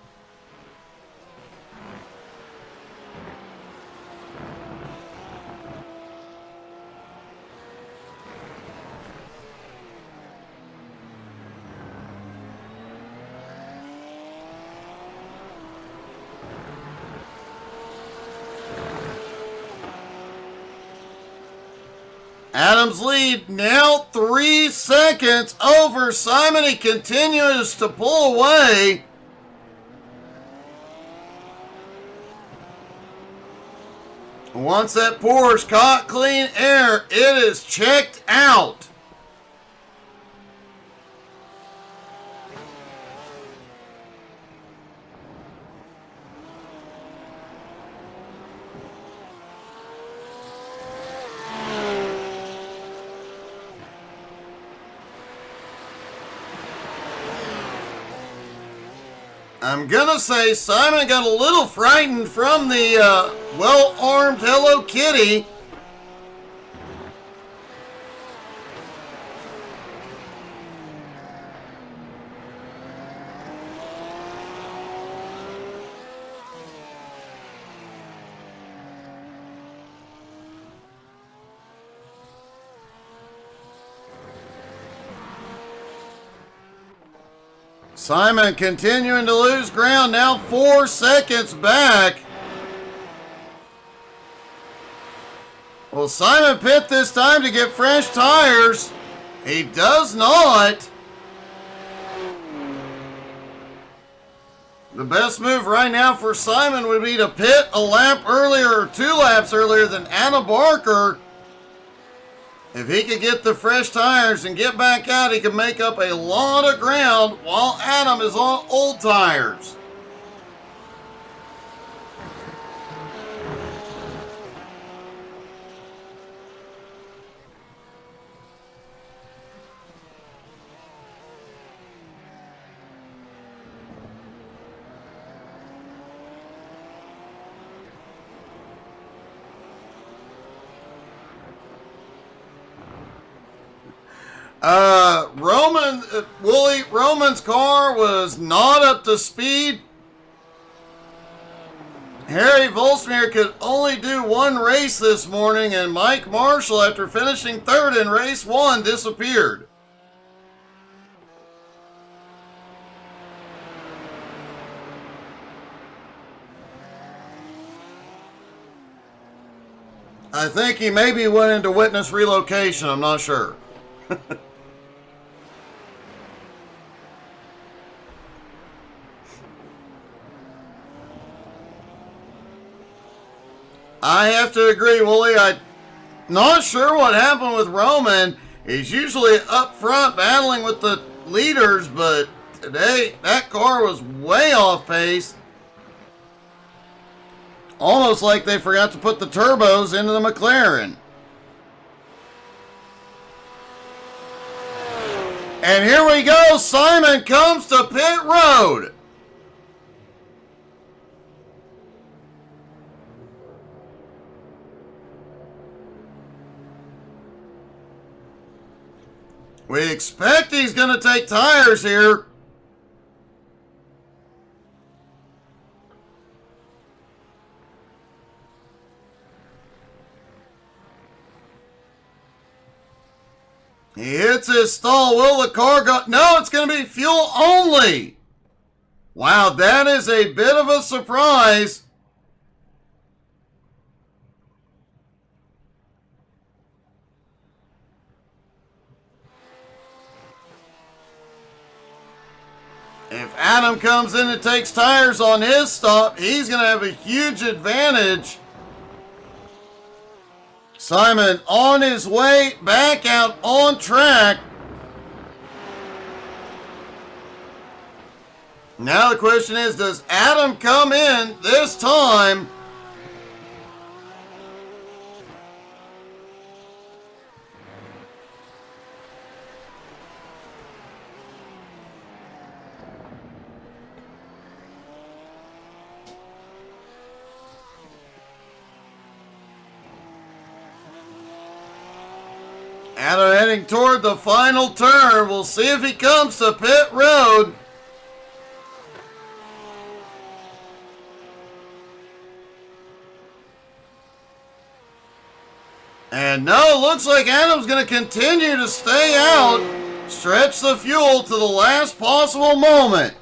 Adam's lead now 3 seconds over Simon. He continues to pull away. Once that Porsche caught clean air, it is checked out. I'm gonna say Simon got a little frightened from the well-armed Hello Kitty. Simon continuing to lose ground, now 4 seconds back. Will Simon pit this time to get fresh tires? He does not. The best move right now for Simon would be to pit a lap earlier or 2 laps earlier than Anna Barker. If he could get the fresh tires and get back out, he could make up a lot of ground while Adam is on old tires. Roman's car was not up to speed. Harry Volsmere could only do 1 race this morning, and Mike Marshall, after finishing 3rd in race 1, disappeared. I think he maybe went into witness relocation, I'm not sure. I have to agree, Wooly. I'm not sure what happened with Roman. He's usually up front battling with the leaders, but today that car was way off pace. Almost like they forgot to put the turbos into the McLaren. And here we go. Simon comes to pit road. We expect he's going to take tires here. He hits his stall. Will the car go? No, it's going to be fuel only. Wow, that is a bit of a surprise. If Adam comes in and takes tires on his stop, he's going to have a huge advantage. Simon on his way back out on track. Now the question is, does Adam come in this time? Adam heading toward the final turn. We'll see if he comes to pit road. And no, it looks like Adam's going to continue to stay out, stretch the fuel to the last possible moment.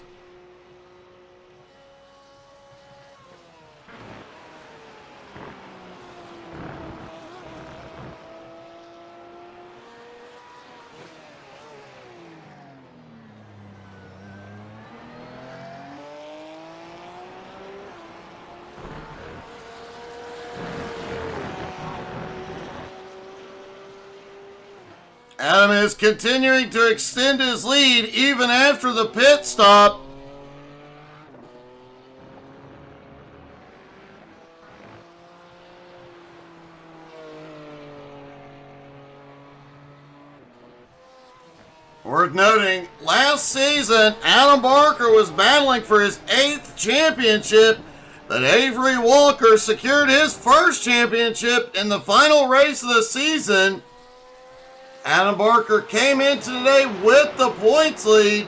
Adam is continuing to extend his lead even after the pit stop. Worth noting, last season, Adam Barker was battling for his 8th championship, but Avery Walker secured his first championship in the final race of the season. Adam Barker came in today with the points lead.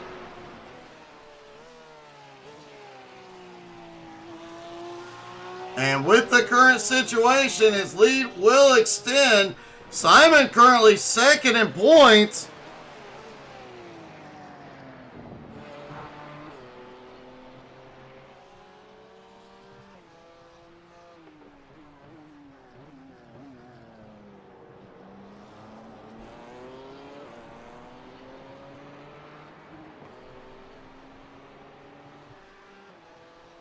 And with the current situation, his lead will extend. Simon currently second in points.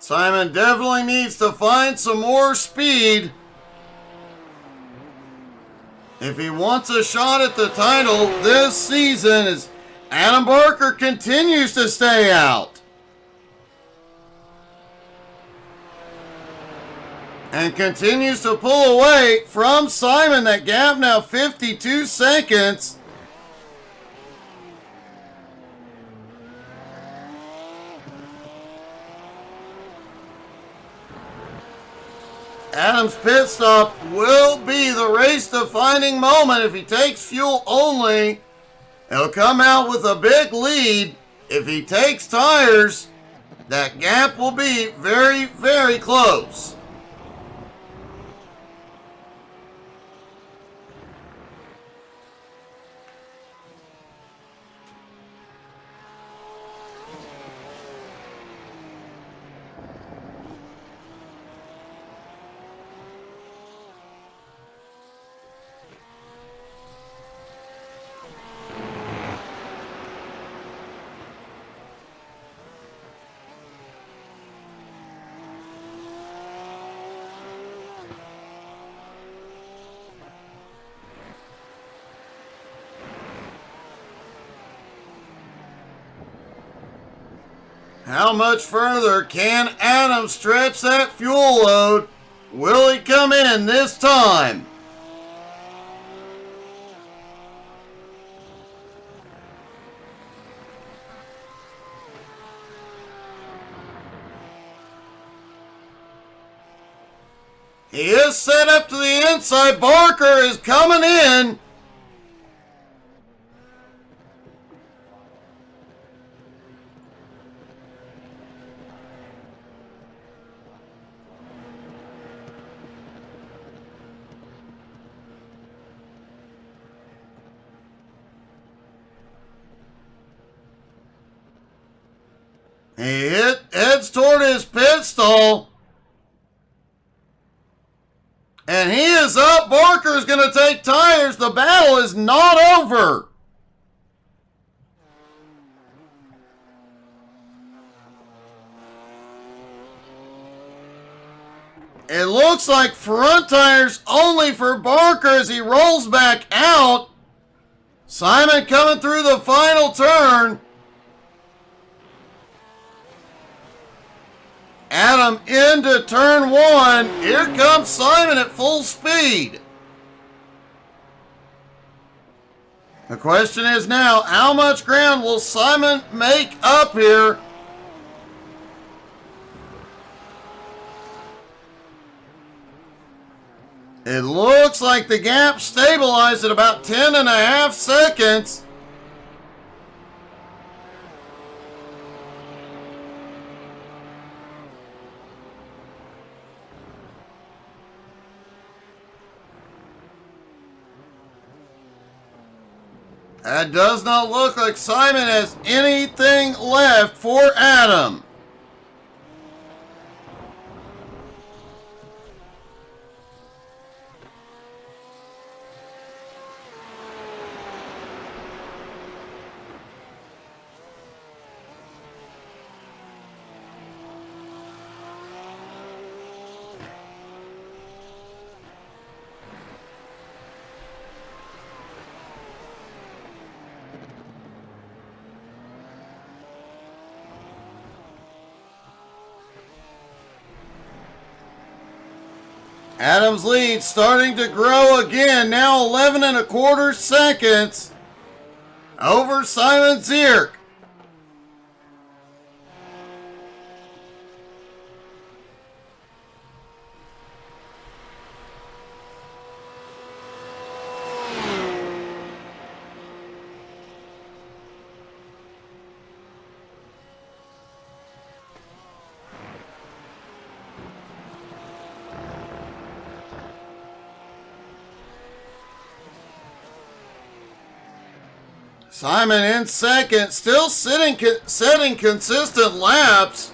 Simon definitely needs to find some more speed if he wants a shot at the title this season, as Adam Barker continues to stay out and continues to pull away from Simon. That gap now 52 seconds. Adam's pit stop will be the race-defining moment. If he takes fuel only, he'll come out with a big lead. If he takes tires, that gap will be very, very close. How much further can Adam stretch that fuel load? Will he come in this time? He is set up to the inside. Barker is coming in. He heads toward his pit stall. And he is up. Barker is going to take tires. The battle is not over. It looks like front tires only for Barker as he rolls back out. Simon coming through the final turn. Adam into turn one. Here comes Simon at full speed. The question is now, how much ground will Simon make up here? It looks like the gap stabilized at about 10.5 seconds. That does not look like Simon has anything left for Adam. Adam's lead starting to grow again. Now 11 1/4 seconds over Simon Zierk. Simon in second, still setting consistent laps.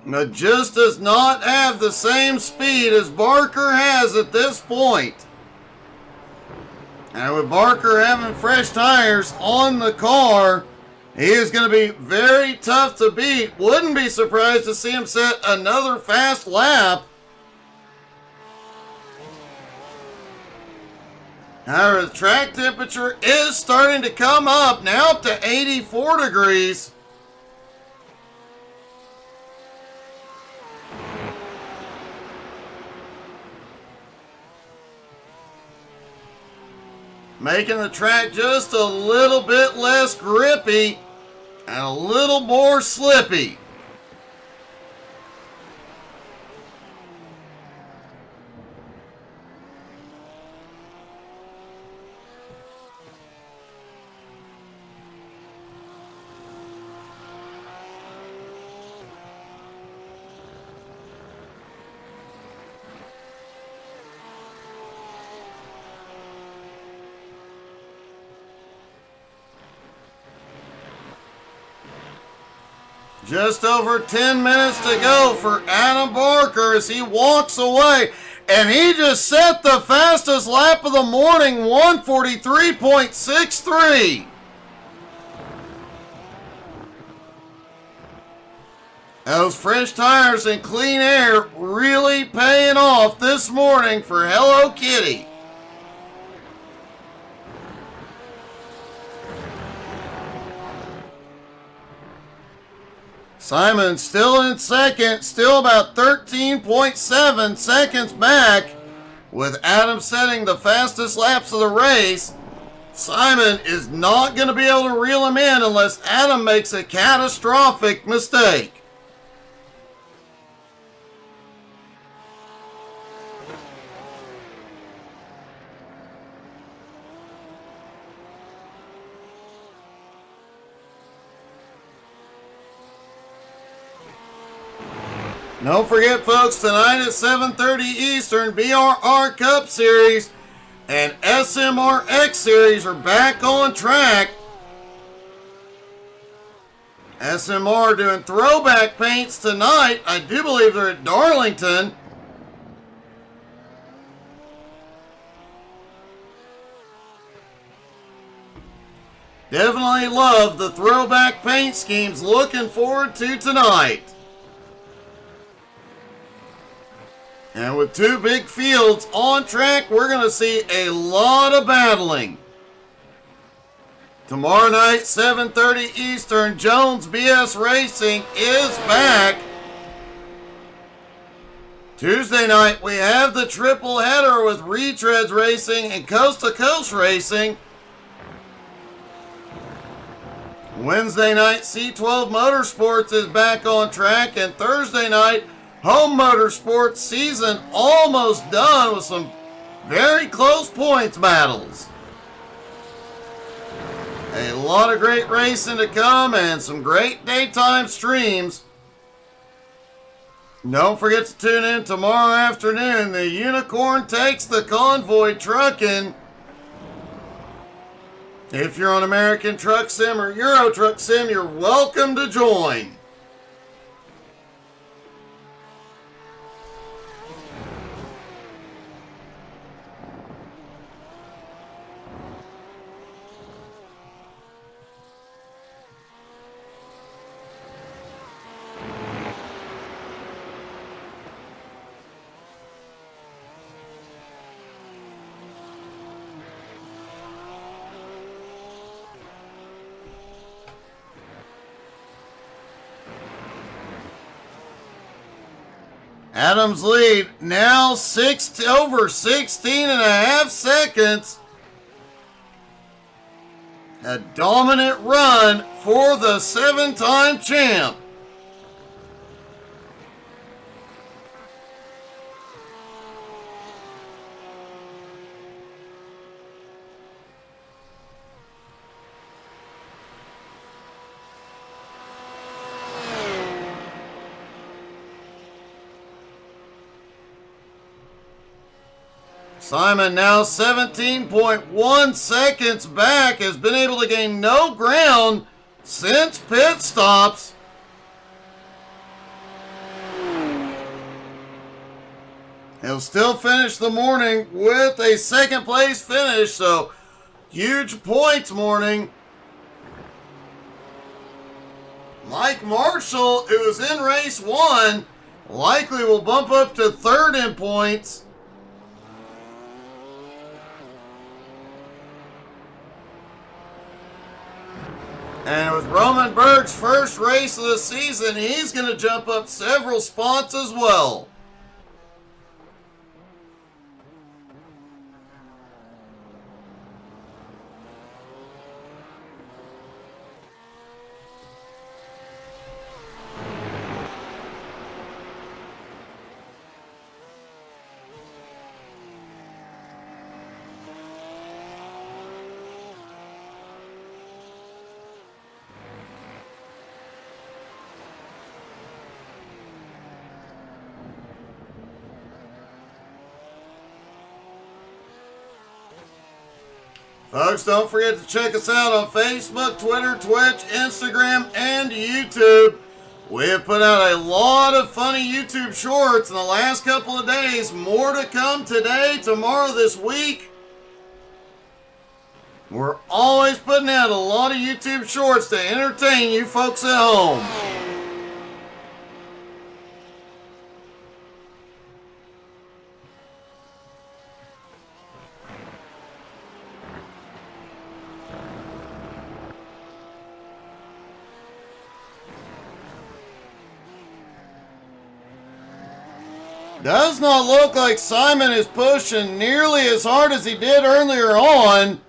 But just does not have the same speed as Barker has at this point. And with Barker having fresh tires on the car, he is going to be very tough to beat. Wouldn't be surprised to see him set another fast lap. However, the track temperature is starting to come up, now up to 84 degrees. Making the track just a little bit less grippy and a little more slippy. Just over 10 minutes to go for Adam Barker as he walks away. And he just set the fastest lap of the morning, 1:43.63. Those fresh tires and clean air really paying off this morning for Hello Kitty. Simon still in second, still about 13.7 seconds back, with Adam setting the fastest laps of the race. Simon is not going to be able to reel him in unless Adam makes a catastrophic mistake. Don't forget, folks, tonight at 7:30 Eastern, BRR Cup Series and SMRX Series are back on track. SMR doing throwback paints tonight. I do believe they're at Darlington. Definitely love the throwback paint schemes. Looking forward to tonight. And with two big fields on track, we're going to see a lot of battling. Tomorrow night, 7:30 Eastern, Jones BS Racing is back. Tuesday night, we have the triple header with Retreads Racing and Coast to Coast Racing. Wednesday night, C12 Motorsports is back on track. And Thursday night, Home Motorsports season almost done with some very close points battles. A lot of great racing to come and some great daytime streams. Don't forget to tune in tomorrow afternoon. The Unicorn takes the Convoy Truckin'. If you're on American Truck Sim or Euro Truck Sim, you're welcome to join. Adam's lead now over 16 and a half seconds. A dominant run for the 7-time champ. Simon now 17.1 seconds back, has been able to gain no ground since pit stops. He'll still finish the morning with a second place finish, so huge points morning. Mike Marshall, who was in race 1, likely will bump up to third in points. And with Roman Berg's first race of the season, he's going to jump up several spots as well. Folks, don't forget to check us out on Facebook, Twitter, Twitch, Instagram, and YouTube. We have put out a lot of funny YouTube shorts in the last couple of days. More to come today, tomorrow, this week. We're always putting out a lot of YouTube shorts to entertain you folks at home. Does not look like Simon is pushing nearly as hard as he did earlier on.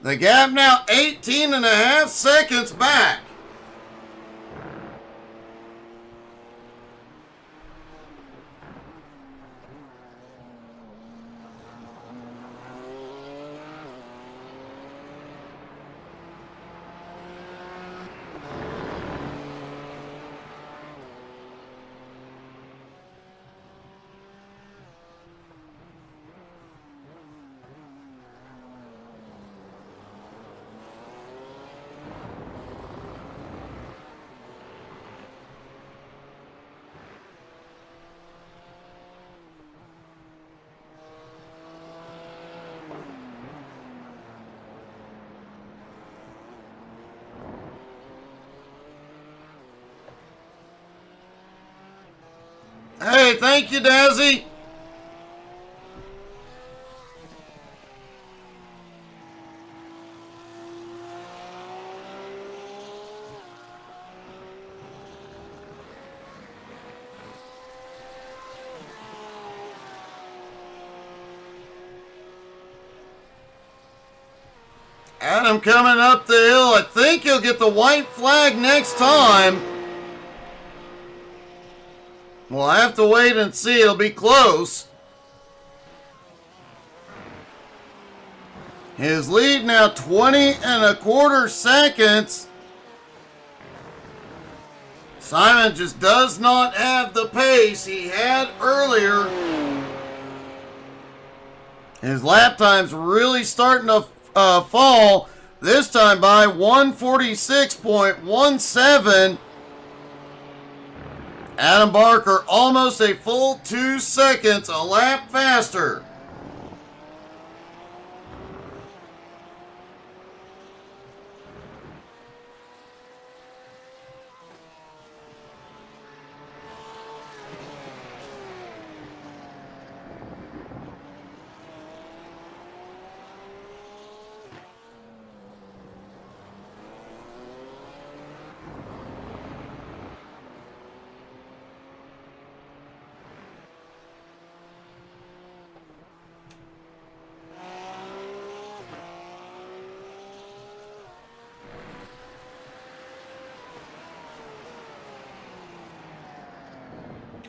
The gap now 18 and a half seconds back. Hey, thank you, Dazzy. Adam coming up the hill. I think he'll get the white flag next time. We'll have to wait and see. It'll be close. His lead now 20 and a quarter seconds. Simon just does not have the pace he had earlier. His lap time's really starting to fall. This time by 146.17. Adam Barker almost a full 2 seconds a lap faster.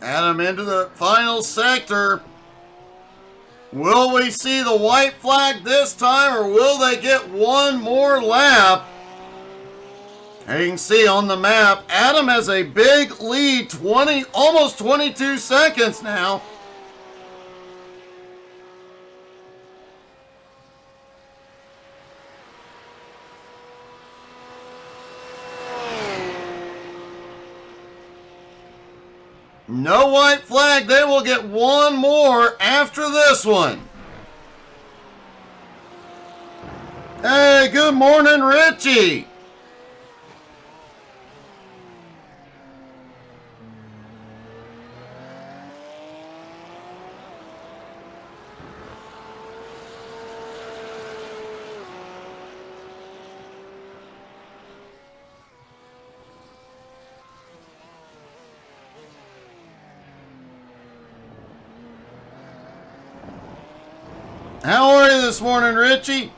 Adam into the final sector. Will we see the white flag this time, or will they get one more lap? As you can see on the map, Adam has a big lead, almost 22 seconds now. No white flag. They will get one more after this one. Hey, good morning, Richie. How are you this morning, Richie?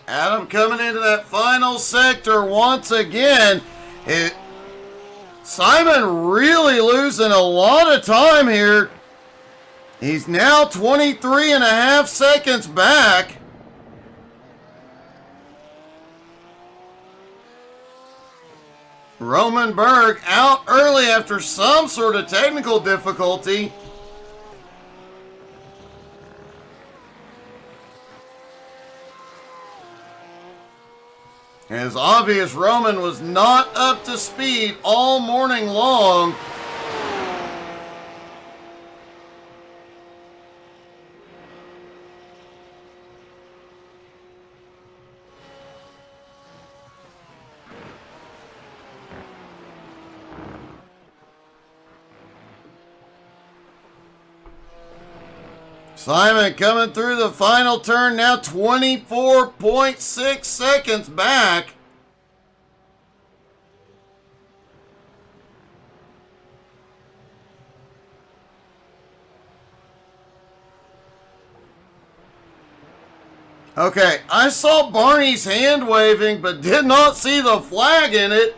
Adam coming into that final sector once again. Simon really losing a lot of time here. He's now 23 and a half seconds back. Roman Berg out early after some sort of technical difficulty. It's obvious Roman was not up to speed all morning long. Simon coming through the final turn now, 24.6 seconds back. Okay, I saw Barney's hand waving, but did not see the flag in it.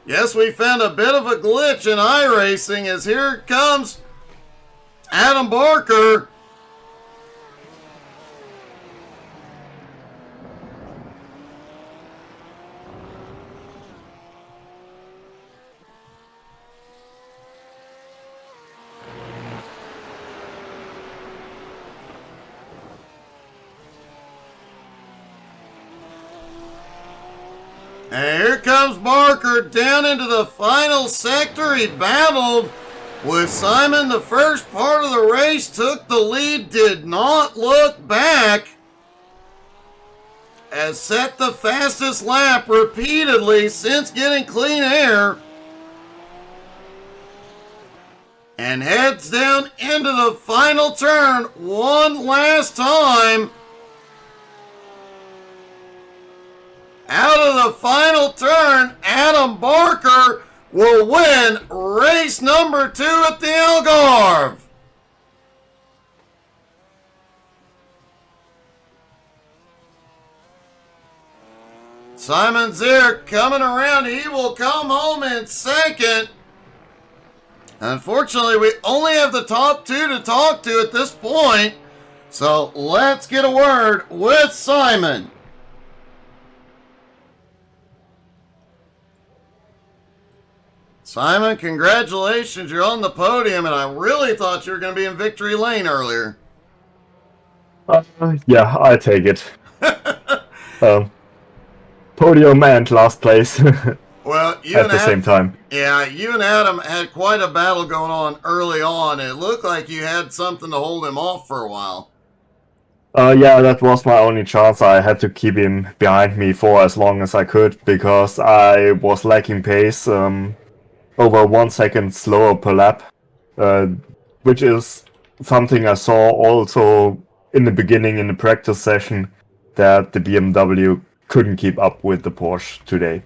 Yes, we found a bit of a glitch in iRacing, as here comes Adam Barker. And here comes Barker down into the final sector. He battled with Simon the first part of the race, took the lead, did not look back, has set the fastest lap repeatedly since getting clean air, and heads down into the final turn one last time. Out of the final turn, Adam Barker will win race number 2 at the Algarve. Simon Zier coming around. He will come home in second. Unfortunately, we only have the top 2 to talk to at this point. So let's get a word with Simon. Simon, congratulations. You're on the podium, and I really thought you were going to be in victory lane earlier. Yeah, I take it. Podium and last place Well, you at and the Adam, same time. yeah, you and Adam had quite a battle going on early on. It looked like you had something to hold him off for a while. Yeah, that was my only chance. I had to keep him behind me for as long as I could because I was lacking pace. Over 1 second slower per lap, which is something I saw also in the beginning in the practice session that the BMW couldn't keep up with the Porsche today.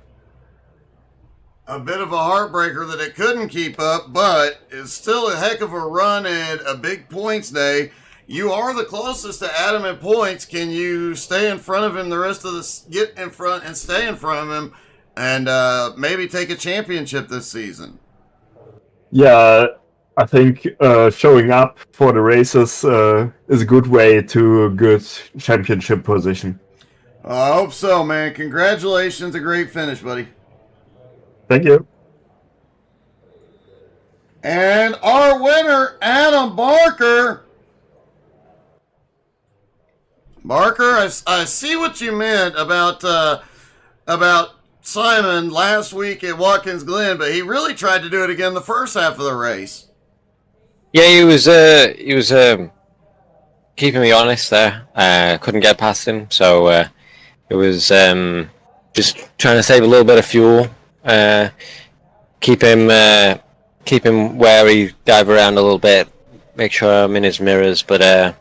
A bit of a heartbreaker that it couldn't keep up, but it's still a heck of a run and a big points day. You are the closest to Adam in points. Can you stay in front of him the rest of this? Get in front and stay in front of him, and maybe take a championship this season. Yeah, I think showing up for the races is a good way to a good championship position. I hope so, man. Congratulations. A great finish, buddy. Thank you. And our winner, Adam Barker. Barker, I see what you meant about Simon last week at Watkins Glen, but he really tried to do it again the first half of the race. Yeah, he was keeping me honest there. Couldn't get past him, so it was just trying to save a little bit of fuel. Keep him wary, dive around a little bit, make sure I'm in his mirrors. But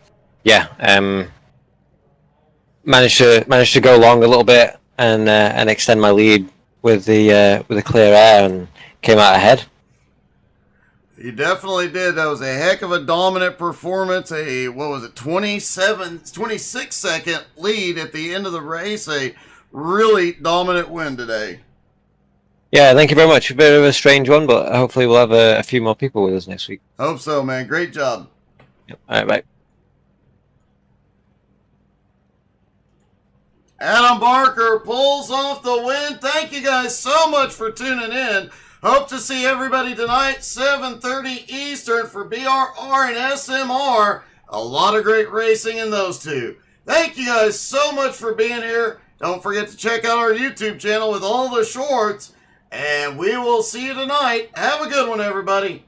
managed to go long a little bit and extend my lead with the clear air and came out ahead. You definitely did. That was a heck of a dominant performance. 26 second lead at the end of the race. A really dominant win today. Yeah, thank you very much. A bit of a strange one, but hopefully we'll have a few more people with us next week. Hope so, man. Great job. Yep. All right, bye. Adam Barker pulls off the win. Thank you guys so much for tuning in. Hope to see everybody tonight, 7:30 Eastern for BRR and SMR. A lot of great racing in those two. Thank you guys so much for being here. Don't forget to check out our YouTube channel with all the shorts. And we will see you tonight. Have a good one, everybody.